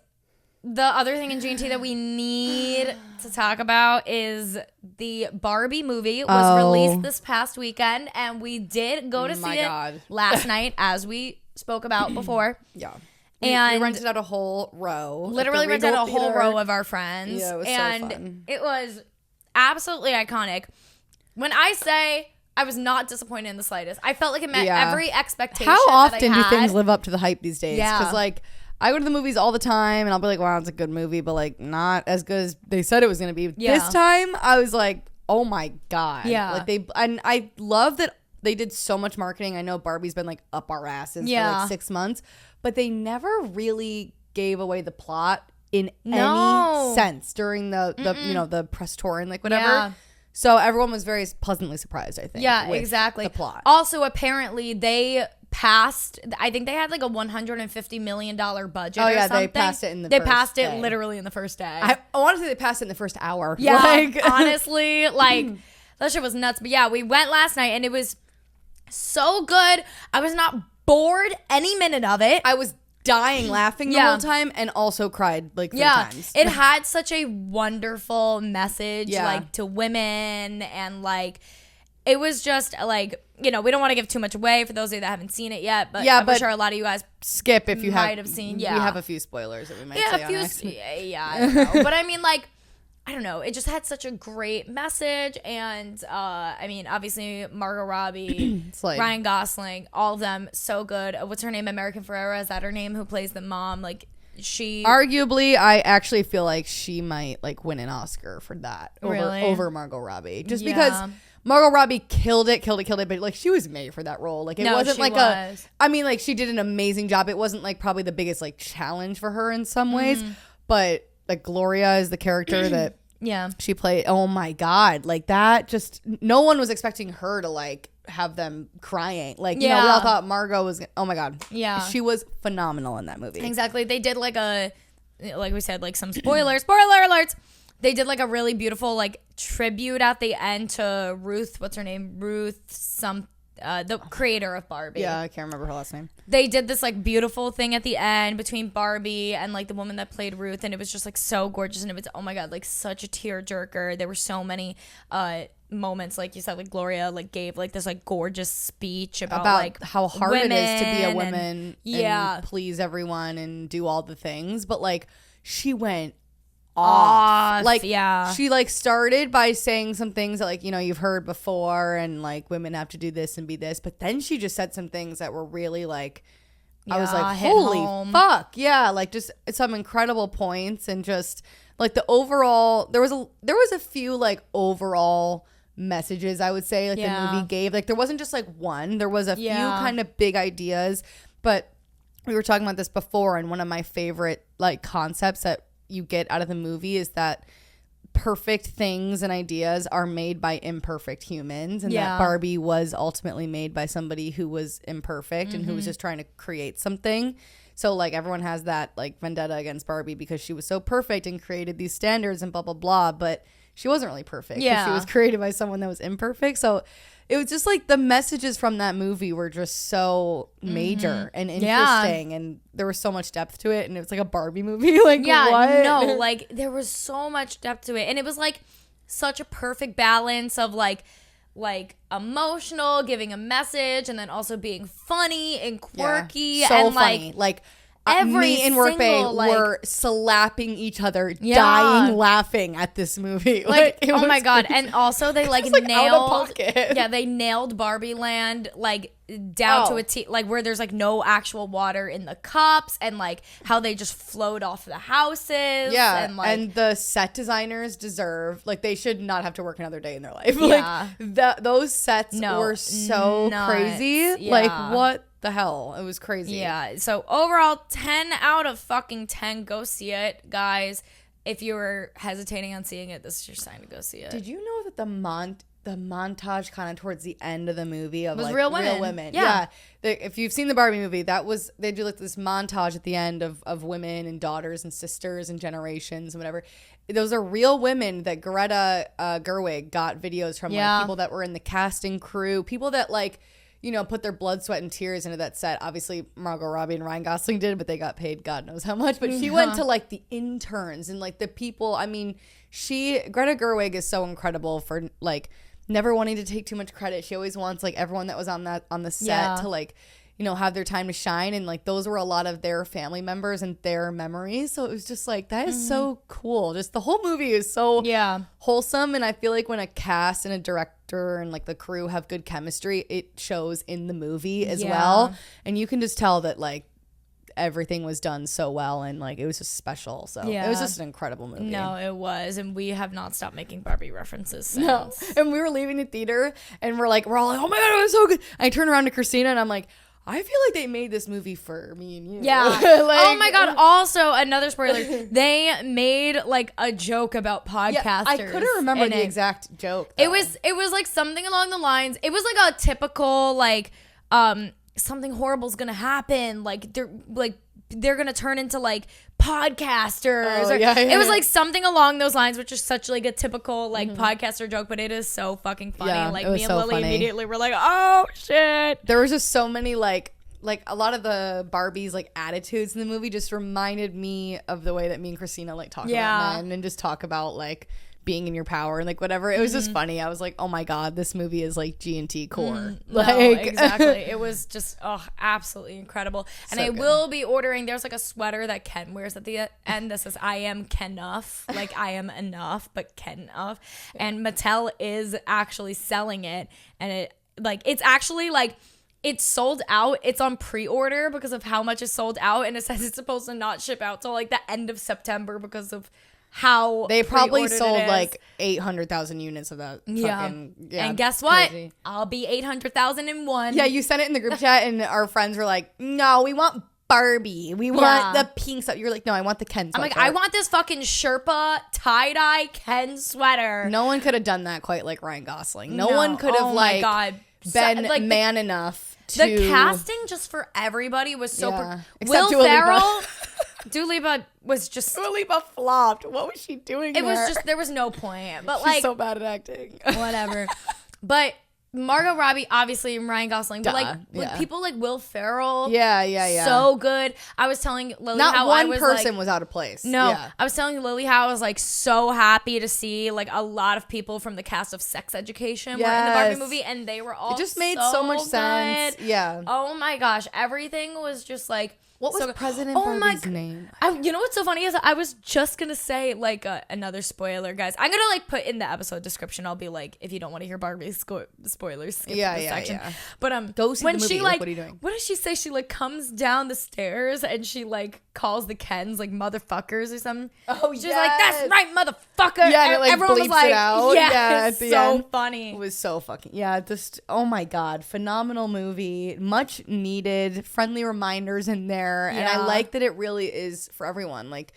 The other thing in GNT that we need to talk about is the Barbie movie was released this past weekend, and we did go to see it last night, as we spoke about before. Yeah. And we rented out a whole row. Literally rented out a whole row of our friends. Yeah, it was so fun. It was absolutely iconic. When I say I was not disappointed in the slightest, I felt like it met every expectation. How often do things live up to the hype these days? Yeah. Because I go to the movies all the time, and I'll be like, wow, it's a good movie, but not as good as they said it was going to be. Yeah. This time, I was like, oh my god. Yeah. And I love that they did so much marketing. I know Barbie's been up our asses for 6 months, but they never really gave away the plot in any sense during the press tour and whatever. Yeah. So everyone was very pleasantly surprised, I think. Yeah, exactly. The plot. Also, apparently, they passed. I think they had a $150 million budget. Oh yeah, they passed it in the. They passed it literally in the first day. I want to say they passed it in the first hour. Yeah, honestly, that shit was nuts. But yeah, we went last night, and it was so good. I was not bored any minute of it. I was dying laughing the whole time, and also cried 3 times. It had such a wonderful message to women, and it was just we don't want to give too much away for those of you that haven't seen it yet, but I'm sure a lot of you guys skip if you might have seen. Yeah, we have a few spoilers that we might say on accident. Yeah, I don't know. But I mean, I don't know. It just had such a great message, and obviously Margot Robbie, Ryan Gosling, all of them so good. What's her name? American Ferrera, is that her name? Who plays the mom? She arguably, I actually feel like she might win an Oscar for that over Margot Robbie, just because Margot Robbie killed it, but she was made for that role. It wasn't she did an amazing job. It wasn't probably the biggest challenge for her in some ways, but Gloria is the character that she played. Oh my god, that just no one was expecting her to have them crying. We all thought Margot was. Oh my god, she was phenomenal in that movie. Exactly. They did we said some spoiler alerts. They did a really beautiful tribute at the end to Ruth. What's her name? The creator of Barbie. Yeah, I can't remember her last name. They did this beautiful thing at the end between Barbie and the woman that played Ruth, and it was just so gorgeous, and it was, oh my god, such a tearjerker. There were so many moments, like you said, Gloria gave this gorgeous speech about how hard it is to be a woman and please everyone and do all the things, but she went off. She started by saying some things that you've heard before, and women have to do this and be this, but then she just said some things that were really I was holy fuck, just some incredible points, and just the overall there was a few overall messages, I would say, the movie gave. There wasn't just one, there was a few kind of big ideas, but we were talking about this before, and one of my favorite concepts that you get out of the movie is that perfect things and ideas are made by imperfect humans, and that Barbie was ultimately made by somebody who was imperfect and who was just trying to create something. So everyone has that vendetta against Barbie because she was so perfect and created these standards and blah blah blah, but she wasn't really perfect. She was created by someone that was imperfect. So it was just the messages from that movie were just so major and interesting, and there was so much depth to it, and it was a Barbie movie. What? No, there was so much depth to it, and it was such a perfect balance of like emotional, giving a message, and then also being funny and quirky. So and funny. Like me and Workbay were slapping each other, dying laughing at this movie. Like oh my God. And also they like nailed out of pocket. Yeah, they nailed Barbie Land like down to a T, like where there's like no actual water in the cups, and like how they just float off the houses. Yeah, and, like, and the set designers deserve, like, they should not have to work another day in their life. Yeah. Like those sets were so crazy. Yeah. Like what the hell? It was crazy. Yeah. So overall, 10 out of fucking 10. Go see it, guys. If you were hesitating on seeing it, this is your sign to go see it. Did you know that the montage kind of towards the end of the movie of like real women. Yeah. If you've seen the Barbie movie, they do like this montage at the end of women and daughters and sisters and generations and whatever. Those are real women that Greta Gerwig got videos from, like people that were in the casting crew, people that like, you know, put their blood, sweat, and tears into that set. Obviously, Margot Robbie and Ryan Gosling did, but they got paid God knows how much. But she went to like the interns and like the people. I mean, Greta Gerwig is so incredible for like never wanting to take too much credit. She always wants like everyone that was on the set to like, you know, have their time to shine. And like those were a lot of their family members and their memories. So it was just like, that is so cool. Just the whole movie is so wholesome. And I feel like when a cast and a director and like the crew have good chemistry, it shows in the movie as well. And you can just tell that like everything was done so well, and like it was just special. So it was just an incredible movie. No, it was. And we have not stopped making Barbie references since. No. And we were leaving the theater and we're all like, oh my God, it was so good. I turn around to Christina and I'm like, I feel like they made this movie for me and you. Yeah. Like, oh my God. Also, another spoiler. They made like a joke about podcasters. Yeah, I couldn't remember the exact joke, though. It was like something along the lines. It was like a typical like something horrible's gonna happen. Like they're gonna turn into like podcasters. It was like something along those lines, which is such like a typical like podcaster joke, but it is so fucking funny. Yeah, like me and Lily immediately were like, oh shit. There was just so many like a lot of the Barbies like attitudes in the movie just reminded me of the way that me and Christina like talk about men and just talk about like being in your power and like whatever. It was just funny. I was like, oh my God, this movie is like G&T core. Like no, exactly. It was just absolutely incredible. And I will be ordering, there's like a sweater that Ken wears at the end that says I am Kenuff. Like I am enough, but Kenuff. And Mattel is actually selling it, and it's actually like it's sold out. It's on pre-order because of how much is sold out, and it says it's supposed to not ship out till like the end of September because of how they probably sold like 800,000 units of that. And guess what? Crazy. I'll be 800,001. Yeah, you sent it in the group chat, and our friends were like, "No, we want Barbie. We want the pink stuff." You're like, "No, I want the Ken sweater." I'm like, "I want this fucking Sherpa tie-dye Ken sweater." No one could have done that quite like Ryan Gosling. No one could have been like man enough to. The casting just for everybody was so. Will Ferrell. Dua Lipa was just. Dua Lipa flopped. What was she doing? It was just there was no point. But she's so bad at acting. Whatever. But Margot Robbie, obviously, and Ryan Gosling. But like people like Will Ferrell. Yeah. So good. I was telling Lily not how one person was out of place. No, I was telling Lily how I was like so happy to see like a lot of people from the cast of Sex Education were in the Barbie movie, and they were all. It just made so much sense. Yeah. Oh my gosh, everything was just like. What was President Barbie's name? You know what's so funny is I was just gonna say like another spoiler, guys. I'm gonna like put in the episode description. I'll be like, if you don't want to hear Barbie's spoilers, skip this section. Yeah. But go see when the movie. She like, what are you doing? What does she say? She like comes down the stairs and she like calls the Kens like motherfuckers or something. Oh, she's like, that's right, motherfucker. Yeah, and it, like, everyone was like, it out. Yeah, it's so funny. It was so fucking just oh my God, phenomenal movie, much needed, friendly reminders in there, and I like that it really is for everyone. Like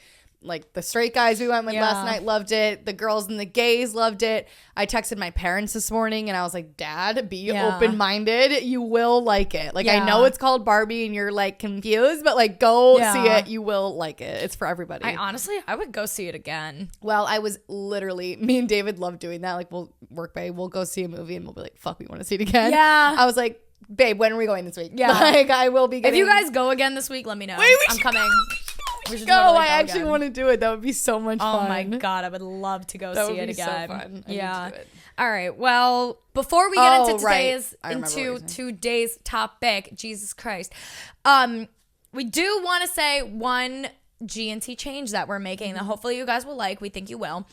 the straight guys we went with last night loved it. The girls and the gays loved it. I texted my parents this morning and I was like, Dad, be open-minded. You will like it. Like I know it's called Barbie and you're like confused, but like go see it. You will like it. It's for everybody. I would go see it again. Well, I was literally, me and David love doing that. Like we'll go see a movie and we'll be like, fuck, we want to see it again. Yeah. I was like, babe, when are we going this week? Yeah. Like I will be getting. If you guys go again this week, let me know. Wait, I'm coming. Let's go. I actually want to do it. That would be so much fun. Oh my God. I would love to go see it again. So fun. Yeah. All right. Well, before we get into today's topic, Jesus Christ, we do want to say one G&T change that we're making that hopefully you guys will like. We think you will.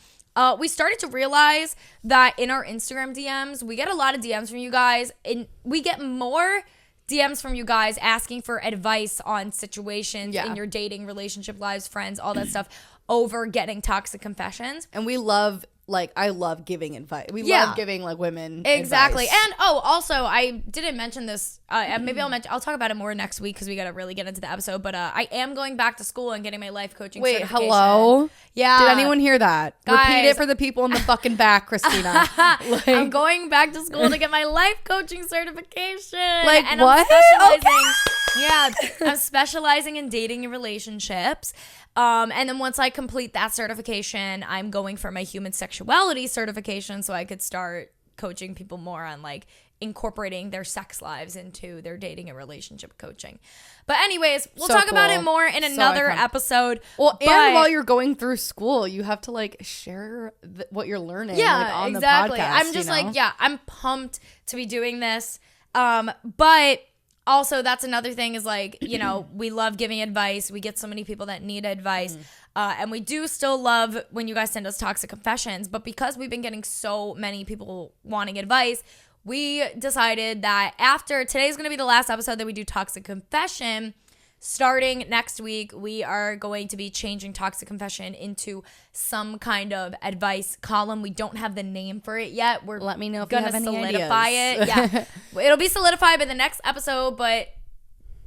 We started to realize that in our Instagram DMs, we get a lot of DMs from you guys, and we get more DMs from you guys asking for advice on situations in your dating, relationship lives, friends, all that stuff, over getting toxic confessions. And we love, like, I love giving advice. We love giving, like, women exactly advice. And also I didn't mention this, maybe I'll talk about it more next week because we gotta really get into the episode, but I am going back to school and getting my life coaching certification. Hello? Yeah. Did anyone hear that? Guys. Repeat it for the people in the fucking back, Christina. Like, I'm going back to school to get my life coaching certification. Like, and what? I'm specializing, I'm specializing in dating and relationships. And then once I complete that certification, I'm going for my human sexuality certification so I could start coaching people more on, like, incorporating their sex lives into their dating and relationship coaching. But anyways, we'll talk about it more in another episode. Well, and while you're going through school, you have to, like, share what you're learning. Yeah, like, on exactly. The podcast, I'm just like, I'm pumped to be doing this. But also, that's another thing is, like, you know, we love giving advice. We get so many people that need advice. And we do still love when you guys send us toxic confessions. But because we've been getting so many people wanting advice, we decided that after today's going to be the last episode that we do toxic confession. Starting next week, we are going to be changing toxic confession into some kind of advice column. We don't have the name for it yet. Let me know if gonna you have any solidify ideas. It. Yeah, it'll be solidified by the next episode. But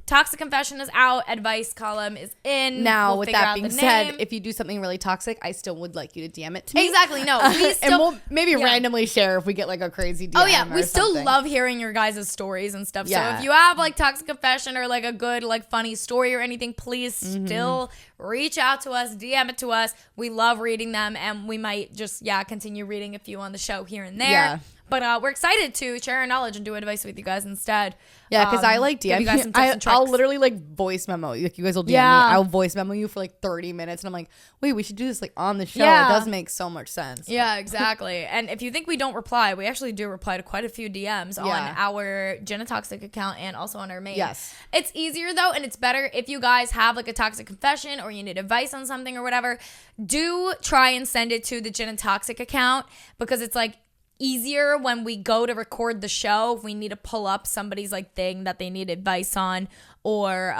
toxic confession is out. Advice column is in. Now, with that being said, if you do something really toxic, I still would like you to DM it to me. Exactly. No, we still, and we'll maybe randomly share if we get, like, a crazy DM. Oh yeah, we still love hearing your guys' stories and stuff. Yeah. So if you have, like, toxic confession or, like, a good, like, funny story or anything, please still reach out to us, DM it to us. We love reading them, and we might just continue reading a few on the show here and there. Yeah. But we're excited to share our knowledge and do advice with you guys instead. Yeah, because I like DM you guys some tips and tricks. I'll literally, like, voice memo. Like, you guys will DM me. I'll voice memo you for, like, 30 minutes. And I'm like, wait, we should do this, like, on the show. Yeah. It does make so much sense. Yeah, exactly. And if you think we don't reply, we actually do reply to quite a few DMs on our Jenna Toxic account and also on our main. Yes. It's easier, though, and it's better if you guys have, like, a toxic confession or you need advice on something or whatever. Do try and send it to the Jenna Toxic account because it's, like, easier when we go to record the show if we need to pull up somebody's, like, thing that they need advice on or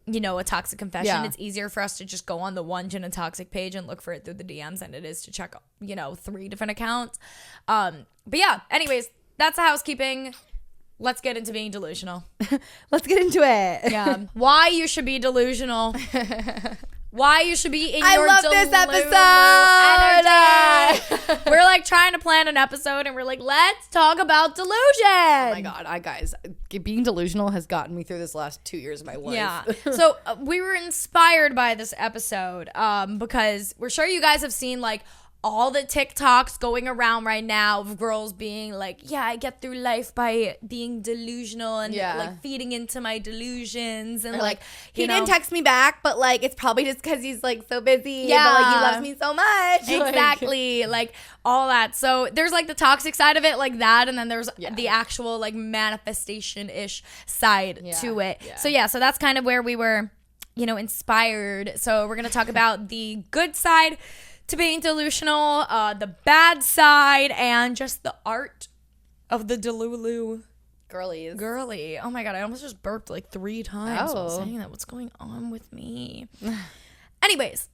you know, a toxic confession. It's easier for us to just go on the one Jenna Toxic page and look for it through the DMs than it is to check, you know, 3 different accounts. But yeah, anyways, that's the housekeeping. Let's get into being delusional. Let's get into it. Yeah. Why you should be delusional. Why you should be in your love this episode. We're, like, trying to plan an episode and we're like, let's talk about delusion. Oh my God, guys, being delusional has gotten me through this last 2 years of my life. Yeah. So we were inspired by this episode because we're sure you guys have seen, like, all the TikToks going around right now of girls being like, yeah, I get through life by being delusional and like feeding into my delusions and like he didn't text me back, but, like, it's probably just because he's, like, so busy. Yeah, but, like, he loves me so much. Exactly, like all that. So there's, like, the toxic side of it, like that, and then there's the actual, like, manifestation-ish side to it. Yeah. So that's kind of where we were, you know, inspired. So we're gonna talk about the good side to being delusional, the bad side, and just the art of the delulu girly. Oh my God, I almost just burped like 3 times while saying that. What's going on with me? Anyways,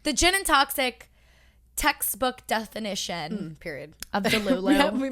the Gin and Toxic textbook definition period of delulu. We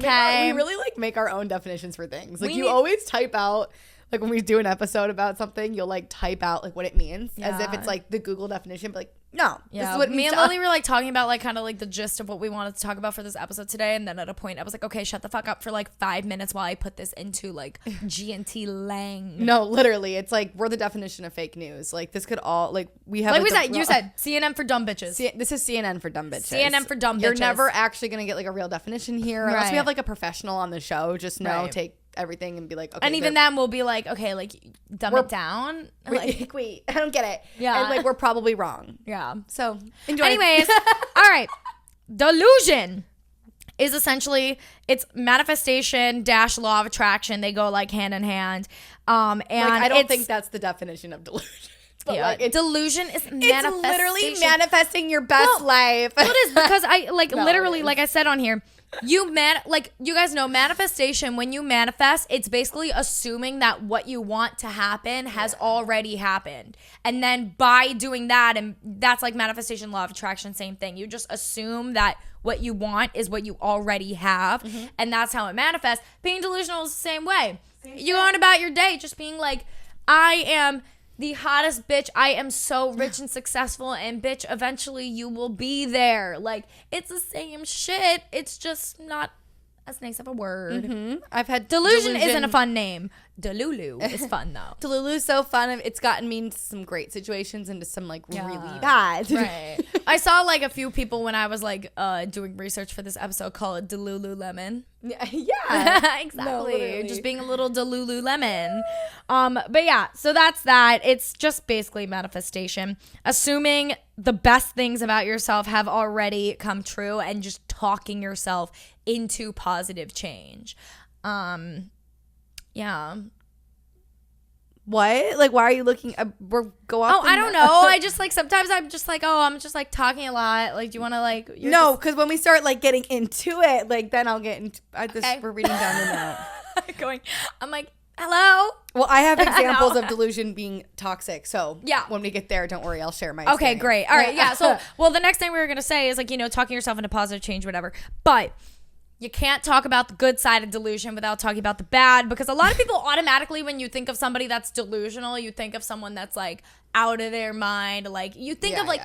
really, like, make our own definitions for things. Like, you always type out, like, when we do an episode about something, you'll, like, type out, like, what it means as if it's, like, the Google definition, but, like, no, this is what me and Lily were, like, talking about, like, kind of, like, the gist of what we wanted to talk about for this episode today, and then at a point I was like, okay, shut the fuck up for, like, 5 minutes while I put this into, like, G&T lang. No, literally, it's like we're the definition of fake news. Like, this could all, like, we have, like you said CNN for dumb bitches. This is CNN for dumb bitches. CNN for dumb bitches. You're never actually gonna get, like, a real definition here unless we have, like, a professional on the show. Just know, take everything and be like, okay. And even then we'll be like, okay, like dumb it down. Like, wait, I don't get it. Yeah. And like we're probably wrong. Yeah. So enjoy. Anyways, all right. Delusion is essentially, it's manifestation - law of attraction. They go like hand in hand. And like, I don't think that's the definition of delusion. But yeah, like delusion is it's literally manifesting your best life. Well, it is because I like literally, like I said on here, you guys know manifestation. When you manifest, it's basically assuming that what you want to happen has already happened, and then by doing that, and that's like manifestation, law of attraction, same thing. You just assume that what you want is what you already have, and that's how it manifests. Being delusional is the same way. You're going about your day just being like, I am the hottest bitch. I am so rich and successful, and bitch, eventually you will be there. Like, it's the same shit. It's just not as nice of a word. I've had delusion isn't a fun name. Delulu is fun though. Delulu's so fun. It's gotten me into some great situations, into some like really bad. Right. I saw like a few people when I was like doing research for this episode call it delulu lemon. Yeah. Exactly. No, just being a little delulu lemon. But yeah, so that's that. It's just basically manifestation. Assuming the best things about yourself have already come true and just talking yourself into positive change. Yeah. What? Like, why are you looking? Go off. Oh, I don't know. I just like sometimes I'm just like, oh, I'm just like talking a lot. Like, do you want to like? No, because when we start like getting into it, like then I'll get into. We're reading down the note. I'm like, hello. Well, I have examples of delusion being toxic. So yeah, when we get there, don't worry, I'll share my. Okay, experience. great. All right, yeah. So, well, the next thing we were gonna say is like, you know, talking yourself into positive change, whatever. But you can't talk about the good side of delusion without talking about the bad, because a lot of people automatically, when you think of somebody that's delusional, you think of someone that's like out of their mind. Like you think of like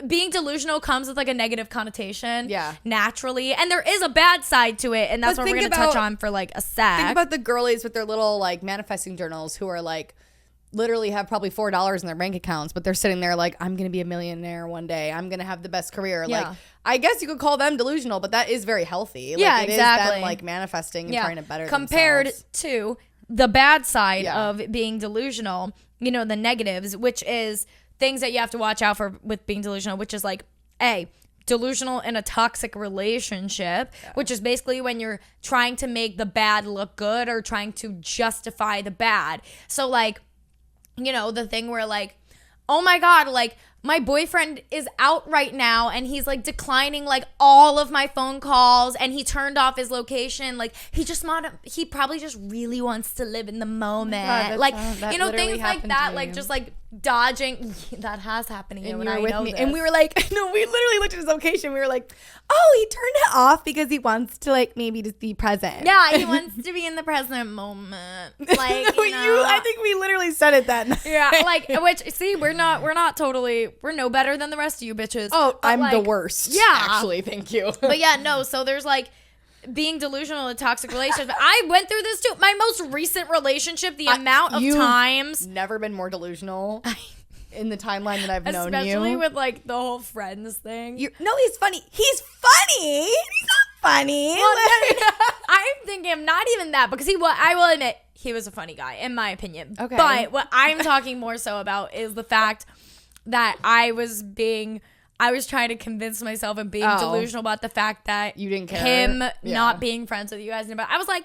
being delusional comes with like a negative connotation naturally. And there is a bad side to it. And that's what we're going to touch on for like a sec. Think about the girlies with their little like manifesting journals who are like, literally have probably $4 in their bank accounts, but they're sitting there like, I'm gonna be a millionaire one day, I'm gonna have the best career. Like, I guess you could call them delusional, but that is very healthy. Like, yeah, it exactly. is them like manifesting and trying to better compared themselves. To the bad side of being delusional, you know, the negatives, which is things that you have to watch out for with being delusional, which is like delusional in a toxic relationship, which is basically when you're trying to make the bad look good or trying to justify the bad. So like, you know, the thing where like, oh my God, like my boyfriend is out right now and he's like declining like all of my phone calls and he turned off his location. Like he probably just really wants to live in the moment. God, like, you know, things like that, like just like dodging. That has happened to you and I know this. And we were like, no, we literally looked at his location. We were like, oh, he turned it off because he wants to like maybe just be present. Yeah, he wants to be in the present moment. Like, no, I think we literally said it then. Yeah, like, which, see, we're no better than the rest of you bitches. Oh, I'm like, the worst. Yeah. Actually, thank you. But yeah, no, so there's like being delusional in a toxic relationship. I went through this too. My most recent relationship, the amount of times. Never been more delusional in the timeline that I've known you. Especially with like the whole friends thing. No, he's funny. He's funny. He's not funny. Well, I'm thinking not even that, because I will admit, he was a funny guy, in my opinion. Okay. But what I'm talking more so about is the fact that I was trying to convince myself and being delusional about the fact that you didn't care. Him not being friends with you guys. But I was like,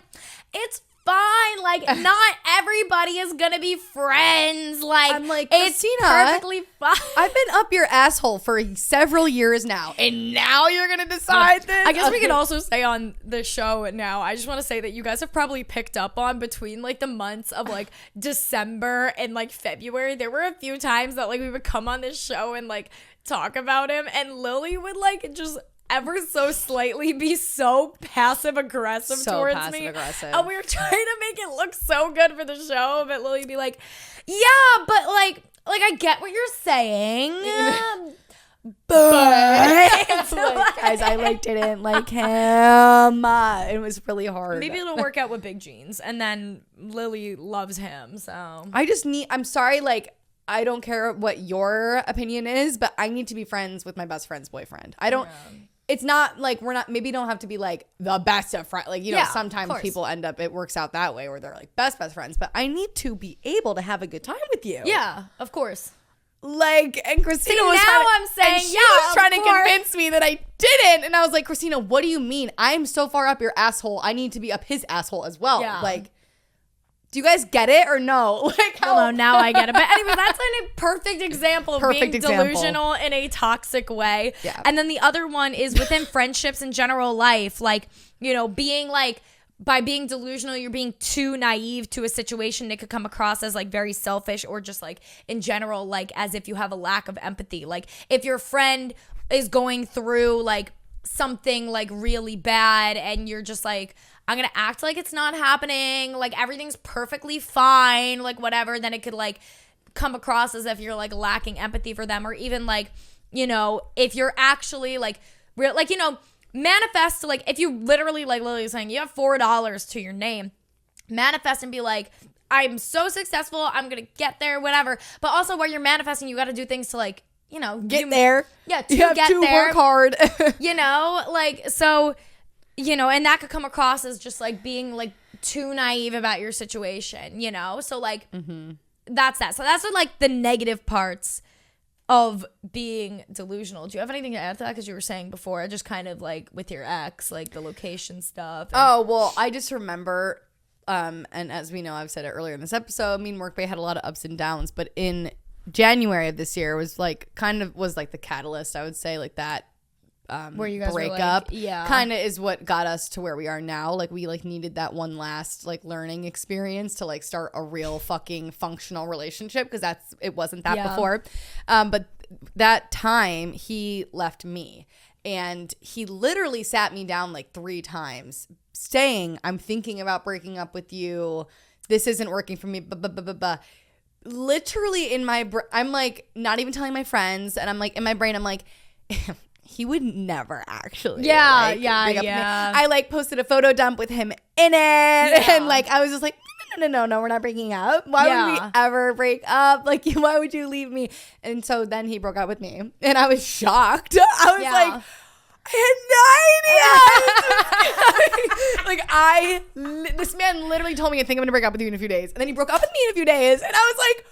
it's fine. Like, not everybody is gonna be friends. Like, I'm like, Christina, it's perfectly fine. I've been up your asshole for several years now, and now you're gonna decide this? I guess we could also say on the show now, I just want to say that you guys have probably picked up on between like the months of like December and like February, there were a few times that like we would come on this show and like talk about him, and Lily would like just ever so slightly be so passive aggressive towards me. And we were trying to make it look so good for the show, but Lily'd be like, yeah, but like I get what you're saying. But like, guys, I like didn't like him. It was really hard. Maybe it'll work out with Big Jeans, and then Lily loves him. So I'm sorry, like, I don't care what your opinion is, but I need to be friends with my best friend's boyfriend. I don't. it's not like we're not, maybe don't have to be like the best of friends. Like, you know, sometimes people end up, it works out that way where they're like best friends. But I need to be able to have a good time with you. Yeah, of course. Like, and Christina was trying to convince me that I didn't. And I was like, Christina, what do you mean? I'm so far up your asshole. I need to be up his asshole as well. Yeah. Like, do you guys get it or no? Like, hello, now I get it. But anyway, that's a perfect example of being delusional in a toxic way. Yeah. And then the other one is within friendships and general life. Like, you know, being like, by being delusional, you're being too naive to a situation. It could come across as like very selfish, or just like in general, like as if you have a lack of empathy. Like if your friend is going through like something like really bad and you're just like, I'm going to act like it's not happening, like everything's perfectly fine, like whatever, then it could like come across as if you're like lacking empathy for them. Or even like, you know, if you're actually like real, like, you know, manifest, like if you literally, like Lily was saying, you have $4 to your name, manifest and be like, I'm so successful, I'm gonna get there, whatever. But also while you're manifesting, you got to do things to like, you know, get there. Yeah, to get there. Work hard. You know, like, so, you know, and that could come across as just like being like too naive about your situation, you know? So like, that's that. So that's what like the negative parts of being delusional. Do you have anything to add to that? Because you were saying before, just kind of like with your ex, like the location stuff. Oh, well, I just remember, and as we know, I've said it earlier in this episode, me and Work Bay had a lot of ups and downs, but in January of this year was like was like the catalyst, I would say, like that where you guys breakup kind of is what got us to where we are now. Like we like needed that one last like learning experience to like start a real fucking functional relationship, because it wasn't that before. But that time he left me, and he literally sat me down like 3 times saying, I'm thinking about breaking up with you, this isn't working for me, literally in my I'm like not even telling my friends, and I'm like in my brain I'm like he would never actually. I like posted a photo dump with him in it, and like I was just like, no, we're not breaking up. Why would we ever break up? Like, why would you leave me? And so then he broke up with me, and I was shocked. I was like, I had no idea. This man literally told me, I think I'm gonna break up with you in a few days, and then he broke up with me in a few days, and I was like,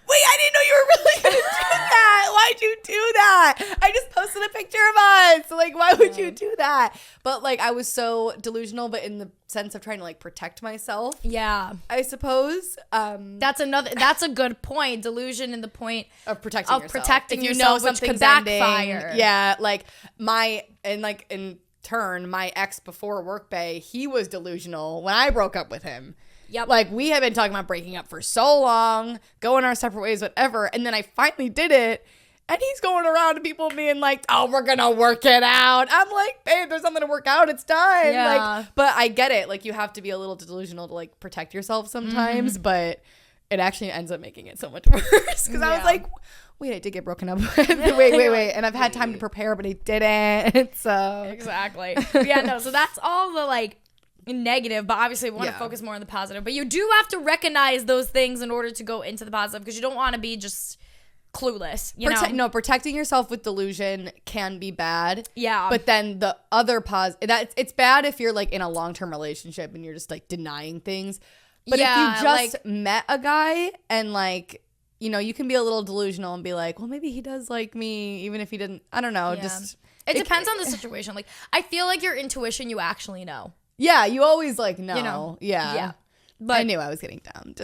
wait, I didn't know you were really going to do that. Why'd you do that? I just posted a picture of us. Like, why would you do that? But, like, I was so delusional, but in the sense of trying to, like, protect myself. Yeah. I suppose. That's a good point. Delusion in the point of protecting yourself. Protecting yourself, which could backfire. Yeah. Like, in turn, my ex before Work Bay, he was delusional when I broke up with him. Yep. Like, we had been talking about breaking up for so long, going our separate ways, whatever. And then I finally did it. And he's going around to people being like, oh, we're going to work it out. I'm like, babe, there's something to work out. It's time. Yeah. Like, but I get it. Like, you have to be a little delusional to, like, protect yourself sometimes. But it actually ends up making it so much worse. Because I was like, wait, I did get broken up with. wait. And I've had time to prepare, but I didn't. So. Exactly. Yeah, no. So that's all the, like, negative, but obviously we want to focus more on the positive. But you do have to recognize those things in order to go into the positive, because you don't want to be just clueless. Protecting yourself with delusion can be bad. Yeah. But then the other it's bad if you're like in a long-term relationship and you're just like denying things. But if you just met a guy and like, you know, you can be a little delusional and be like, well, maybe he does like me, even if he didn't. I don't know. Yeah. It depends on the situation. Like, I feel like your intuition, you actually know. Yeah, you always like know. You know. Yeah. But I knew I was getting dumped.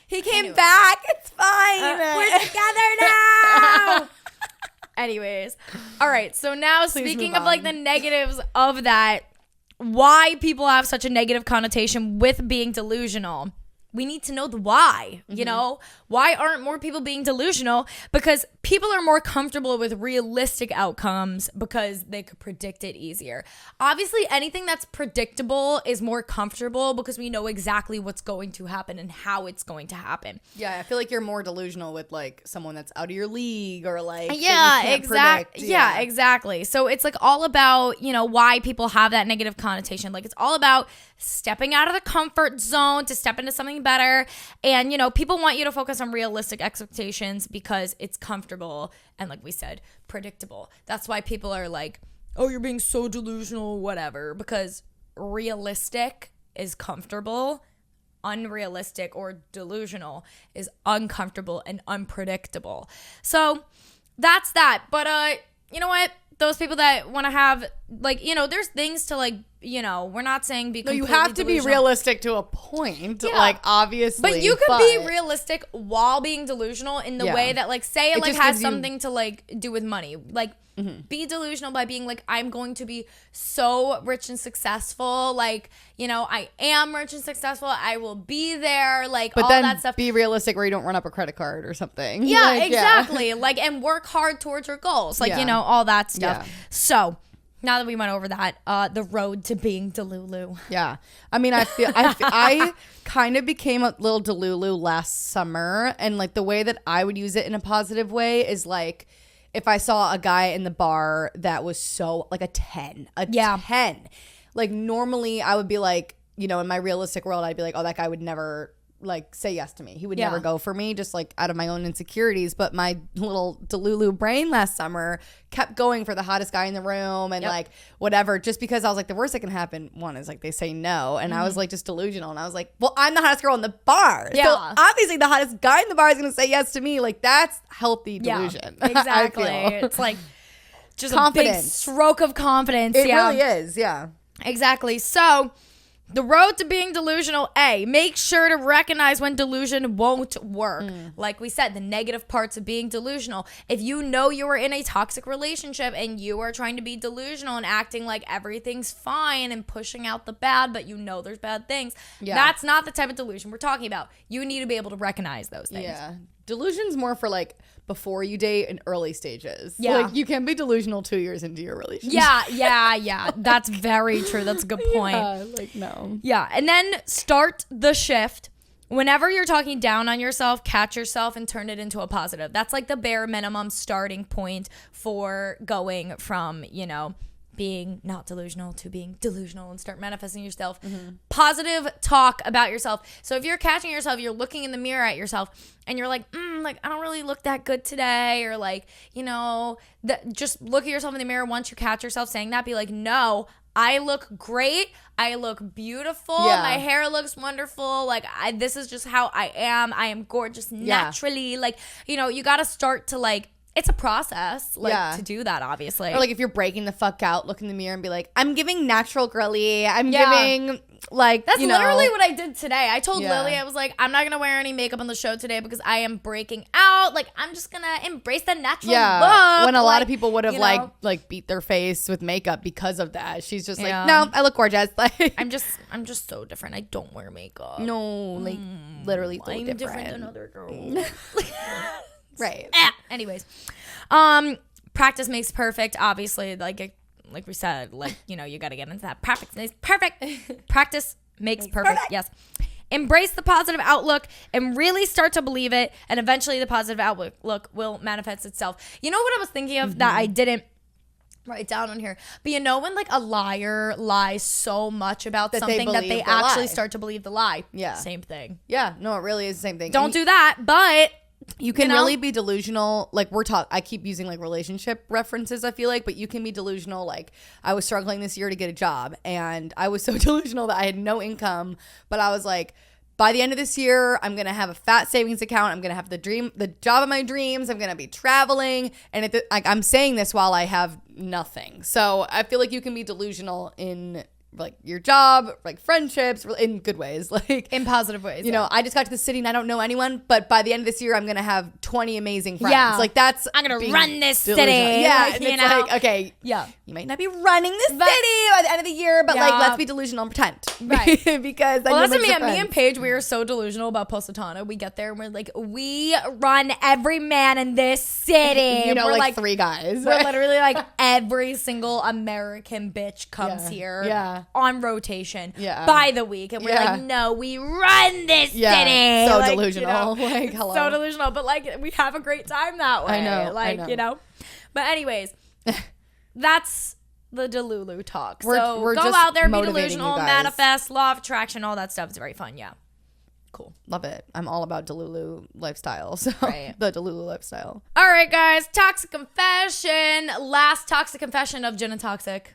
He came back. It's fine. We're together now. Anyways. All right. So now speaking of like the negatives of that, why people have such a negative connotation with being delusional. We need to know the why, you know? Why aren't more people being delusional? Because people are more comfortable with realistic outcomes because they could predict it easier. Obviously, anything that's predictable is more comfortable because we know exactly what's going to happen and how it's going to happen. Yeah, I feel like you're more delusional with like someone that's out of your league or like exactly. Yeah, exactly. So it's like all about, you know, why people have that negative connotation. Like it's all about stepping out of the comfort zone to step into something better. And, you know, people want you to focus on realistic expectations because it's comfortable and, like we said, predictable. That's why people are like, oh, you're being so delusional, whatever, because realistic is comfortable. Unrealistic or delusional is uncomfortable and unpredictable. So that's that. But you know what? Those people that want to have, like, you know, there's things to, like, you know, we're not saying be completely you have to delusional. be realistic to a point, like, obviously. But you can be realistic while being delusional in the way that, like, say it like, has something to, like, do with money. Like, be delusional by being like, I'm going to be so rich and successful. Like, you know, I am rich and successful. I will be there. Like, but all then that stuff. Be realistic where you don't run up a credit card or something. Yeah, like, exactly. Like, and work hard towards your goals. Like, you know, all that stuff. Yeah. So now that we went over that, the road to being delulu. Yeah. I mean, I kind of became a little delulu last summer. And, like, the way that I would use it in a positive way is, like, if I saw a guy in the bar that was so, like, a 10. 10. Like, normally I would be like, you know, in my realistic world, I'd be like, oh, that guy would never, like, say yes to me. He would never go for me, just, like, out of my own insecurities. But my little delulu brain last summer kept going for the hottest guy in the room and, like, whatever. Just because I was like, the worst that can happen, one, is, like, they say no. And I was, like, just delusional. And I was like, well, I'm the hottest girl in the bar. Yeah. So, obviously, the hottest guy in the bar is going to say yes to me. Like, that's healthy delusion. Yeah, exactly. It's, like, just confidence. A big stroke of confidence. It really is, yeah. Exactly. So, the road to being delusional, make sure to recognize when delusion won't work. Like we said, the negative parts of being delusional. If you know you are in a toxic relationship and you are trying to be delusional and acting like everything's fine and pushing out the bad, but you know there's bad things, that's not the type of delusion we're talking about. You need to be able to recognize those things. Yeah. Delusion's more for, like, before you date in early stages. Yeah. Like, you can be delusional 2 years into your relationship. Yeah. That's very true. That's a good point. Yeah, like, no. Yeah. And then start the shift. Whenever you're talking down on yourself, catch yourself and turn it into a positive. That's, like, the bare minimum starting point for going from, you know, being not delusional to being delusional and start manifesting yourself. Positive talk about yourself. So if you're catching yourself, you're looking in the mirror at yourself and you're like, like, I don't really look that good today. Or, like, you know, just look at yourself in the mirror. Once you catch yourself saying that, be like, no, I look great. I look beautiful. Yeah. My hair looks wonderful. Like, this is just how I am. I am gorgeous naturally. Like, you know, you got to start to, like, it's a process, like, to do that, obviously. Or, like, if you're breaking the fuck out, look in the mirror and be like, I'm giving natural girly. I'm giving, like, that's literally what I did today. I told Lily, I was like, I'm not going to wear any makeup on the show today because I am breaking out. Like, I'm just going to embrace the natural look. When a lot of people would have, like, beat their face with makeup because of that. She's just like, no, I look gorgeous. Like, I'm just so different. I don't wear makeup. No, like, literally so I'm different than other girls. Right. Anyways, practice makes perfect. Obviously, like we said, like, you know, you got to get into that. Practice makes perfect. Yes. Embrace the positive outlook and really start to believe it, and eventually the positive outlook will manifest itself. You know what I was thinking of that I didn't write down on here? But you know when, like, a liar lies so much about something that they actually start to believe the lie? Yeah. Same thing. Yeah. No, it really is the same thing. Don't do that, but you can really be delusional. Like, I keep using, like, relationship references, I feel like, but you can be delusional. Like, I was struggling this year to get a job, and I was so delusional that I had no income, but I was like, by the end of this year, I'm going to have a fat savings account. I'm going to have the job of my dreams. I'm going to be traveling. And I'm saying this while I have nothing. So I feel like you can be delusional in, like, your job, like, friendships, in good ways, like, in positive ways. You know, I just got to the city and I don't know anyone, but by the end of this year, I'm gonna have 20 amazing friends. Yeah, like, I'm gonna run this city. Yeah, like, you know, like, okay, yeah, you might not be running this city by the end of the year, but like, let's be delusional and pretend, right? Because that's me and Paige. We are so delusional about Positano. We get there and we're like, we run every man in this city. You know, we're like 3 guys. We're literally like, every single American bitch comes here. Yeah. On rotation by the week, and we're like, no, we run this city. So like, delusional. You know, like, hello. So delusional, but, like, we have a great time that way. I know. Like, you know. But anyways, that's the Delulu talk. So we're go out there, be delusional, manifest, law of attraction, all that stuff. It's very fun. Yeah. Cool. Love it. I'm all about Delulu lifestyle. So the Delulu lifestyle. All right, guys. Toxic confession. Last toxic confession of Gin and Toxic.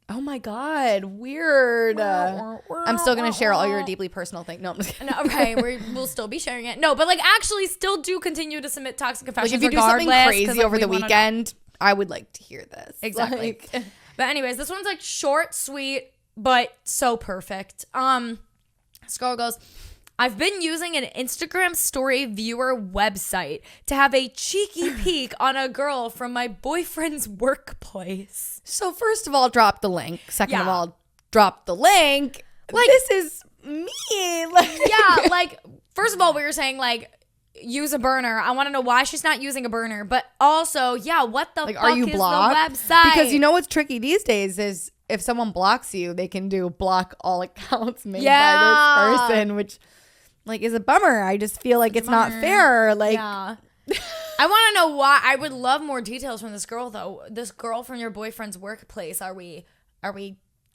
Oh my God. Weird. I'm still going to share all your deeply personal things. No, I'm just kidding. No, okay. We'll still be sharing it. No, but like actually still do continue to submit toxic confessions. Like if you do something crazy over the weekend, I would like to hear this. Exactly. But anyways, this one's like short, sweet, but so perfect. This girl goes, I've been using an Instagram story viewer website to have a cheeky peek on a girl from my boyfriend's workplace. So first of all, drop the link. Second of all, drop the link. Like, this is me. Like, yeah, like, first of all, we were saying, like, use a burner. I want to know why she's not using a burner. But also, yeah, what the fuck are you is blocked? the website? Because you know what's tricky these days is if someone blocks you, they can do block all accounts made by this person, which... like, is a bummer. I just feel like it's not fair. Like, yeah. I want to know why. I would love more details from this girl, though. This girl from your boyfriend's workplace. Are we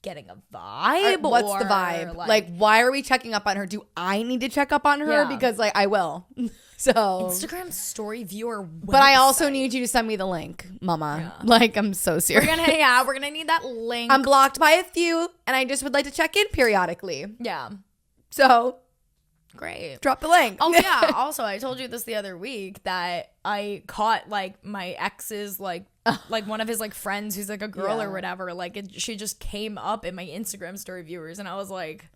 getting a vibe? What's the vibe? Like, why are we checking up on her? Do I need to check up on her? Yeah. Because, like, I will. So Instagram story viewer website. But I also need you to send me the link, mama. Yeah. Like, I'm so serious. We're gonna need that link. I'm blocked by a few, and I just would like to check in periodically. Yeah. So... great. Drop the link. Oh, yeah. Also, I told you this the other week that I caught, like, my ex's, like one of his, like, friends who's, like, a girl or whatever. Like, she just came up in my Instagram story viewers, and I was like,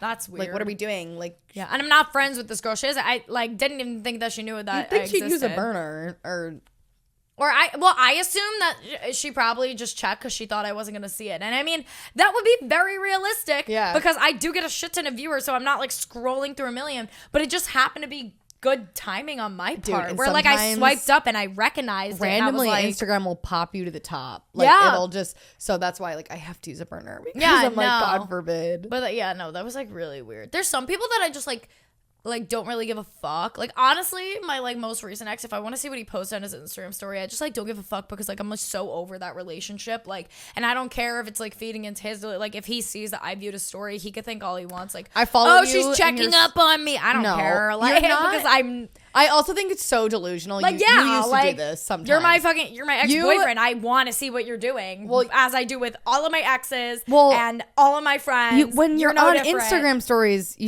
that's weird. Like, what are we doing? Like, yeah. And I'm not friends with this girl. I, like, didn't even think that she knew that I think she'd use a burner Or I assume that she probably just checked because she thought I wasn't going to see it. And I mean, that would be very realistic. Yeah. Because I do get a shit ton of viewers, so I'm not like scrolling through a million. But it just happened to be good timing on my part. Where like I swiped up and I recognized randomly it. Randomly, Instagram will pop you to the top. Like, it'll just, so that's why like I have to use a burner. Because I'm like, God forbid. But that was like really weird. There's some people that I just like don't really give a fuck. Like, honestly, my like most recent ex, if I want to see what he posted on his Instagram story, I just like don't give a fuck because like I'm like so over that relationship. Like, and I don't care if it's like feeding into his, like if he sees that I viewed a story, he could think all he wants. Like, I follow you. She's checking up on me. I don't care. Like, because I also think it's so delusional. Like, you used to do this sometimes. You're my ex-boyfriend. I want to see what you're doing. Well, as I do with all of my exes and all of my friends. When you're on Instagram stories,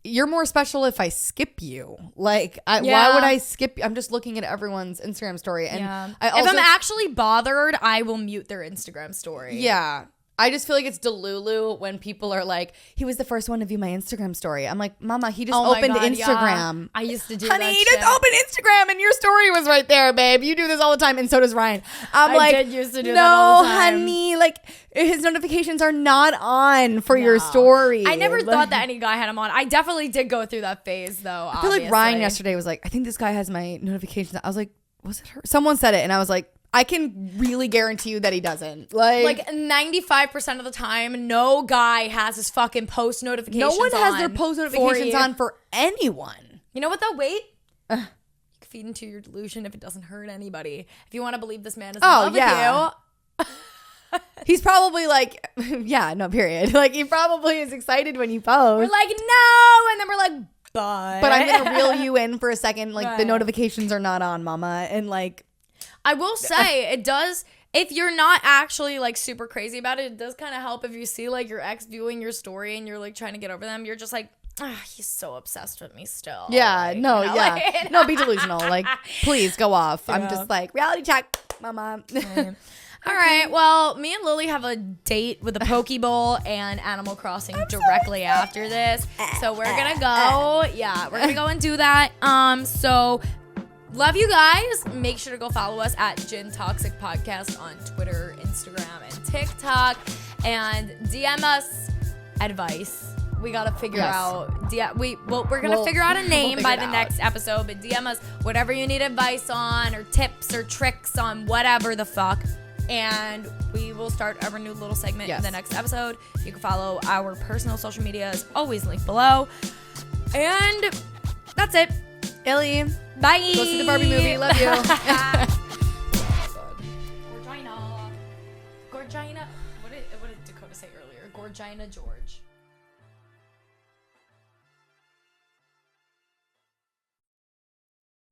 you're more special if I skip you. Like, why would I skip you? I'm just looking at everyone's Instagram story. And if I'm actually bothered, I will mute their Instagram story. Yeah. I just feel like it's delulu when people are like, he was the first one to view my Instagram story. I'm like, mama, he just opened Instagram. Yeah. I used to do Honey, that he just opened Instagram and your story was right there, babe. You do this all the time. And so does Ryan. I did used to do that all the time. No, honey. Like, his notifications are not on for your story. I never thought that any guy had them on. I definitely did go through that phase, though, I feel like Ryan yesterday was like, I think this guy has my notifications. I was like, was it her? Someone said it. And I was like, I can really guarantee you that he doesn't. Like 95% of the time, no guy has his fucking post notifications on. No one has their post notifications on for anyone. You know what though? Wait. You can feed into your delusion if it doesn't hurt anybody. If you want to believe this man is in love with you. He's probably like, period. Like, he probably is excited when you post. We're like, no. And then we're like, but I'm going to reel you in for a second. Like, the notifications are not on, mama. And like, I will say it does, if you're not actually like super crazy about it, it does kind of help if you see like your ex viewing your story and you're like trying to get over them. You're just like, he's so obsessed with me still. Yeah, like, no, be delusional. Like, please go off. Yeah. I'm just like, reality check, mama. All right. Well, me and Lily have a date with a Poke Bowl and Animal Crossing directly after this. So we're going to go. Yeah, we're going to go and do that. So love you guys. Make sure to go follow us at Gin Toxic Podcast on Twitter, Instagram, and TikTok. And DM us advice. We got to figure out. We're going to figure out a name by the next episode. But DM us whatever you need advice on or tips or tricks on whatever the fuck. And we will start our new little segment in the next episode. You can follow our personal social medias, always linked below. And that's it. Illy. Bye. Go see the Barbie movie. Love you. Gorgina. What did Dakota say earlier? Gorgina George.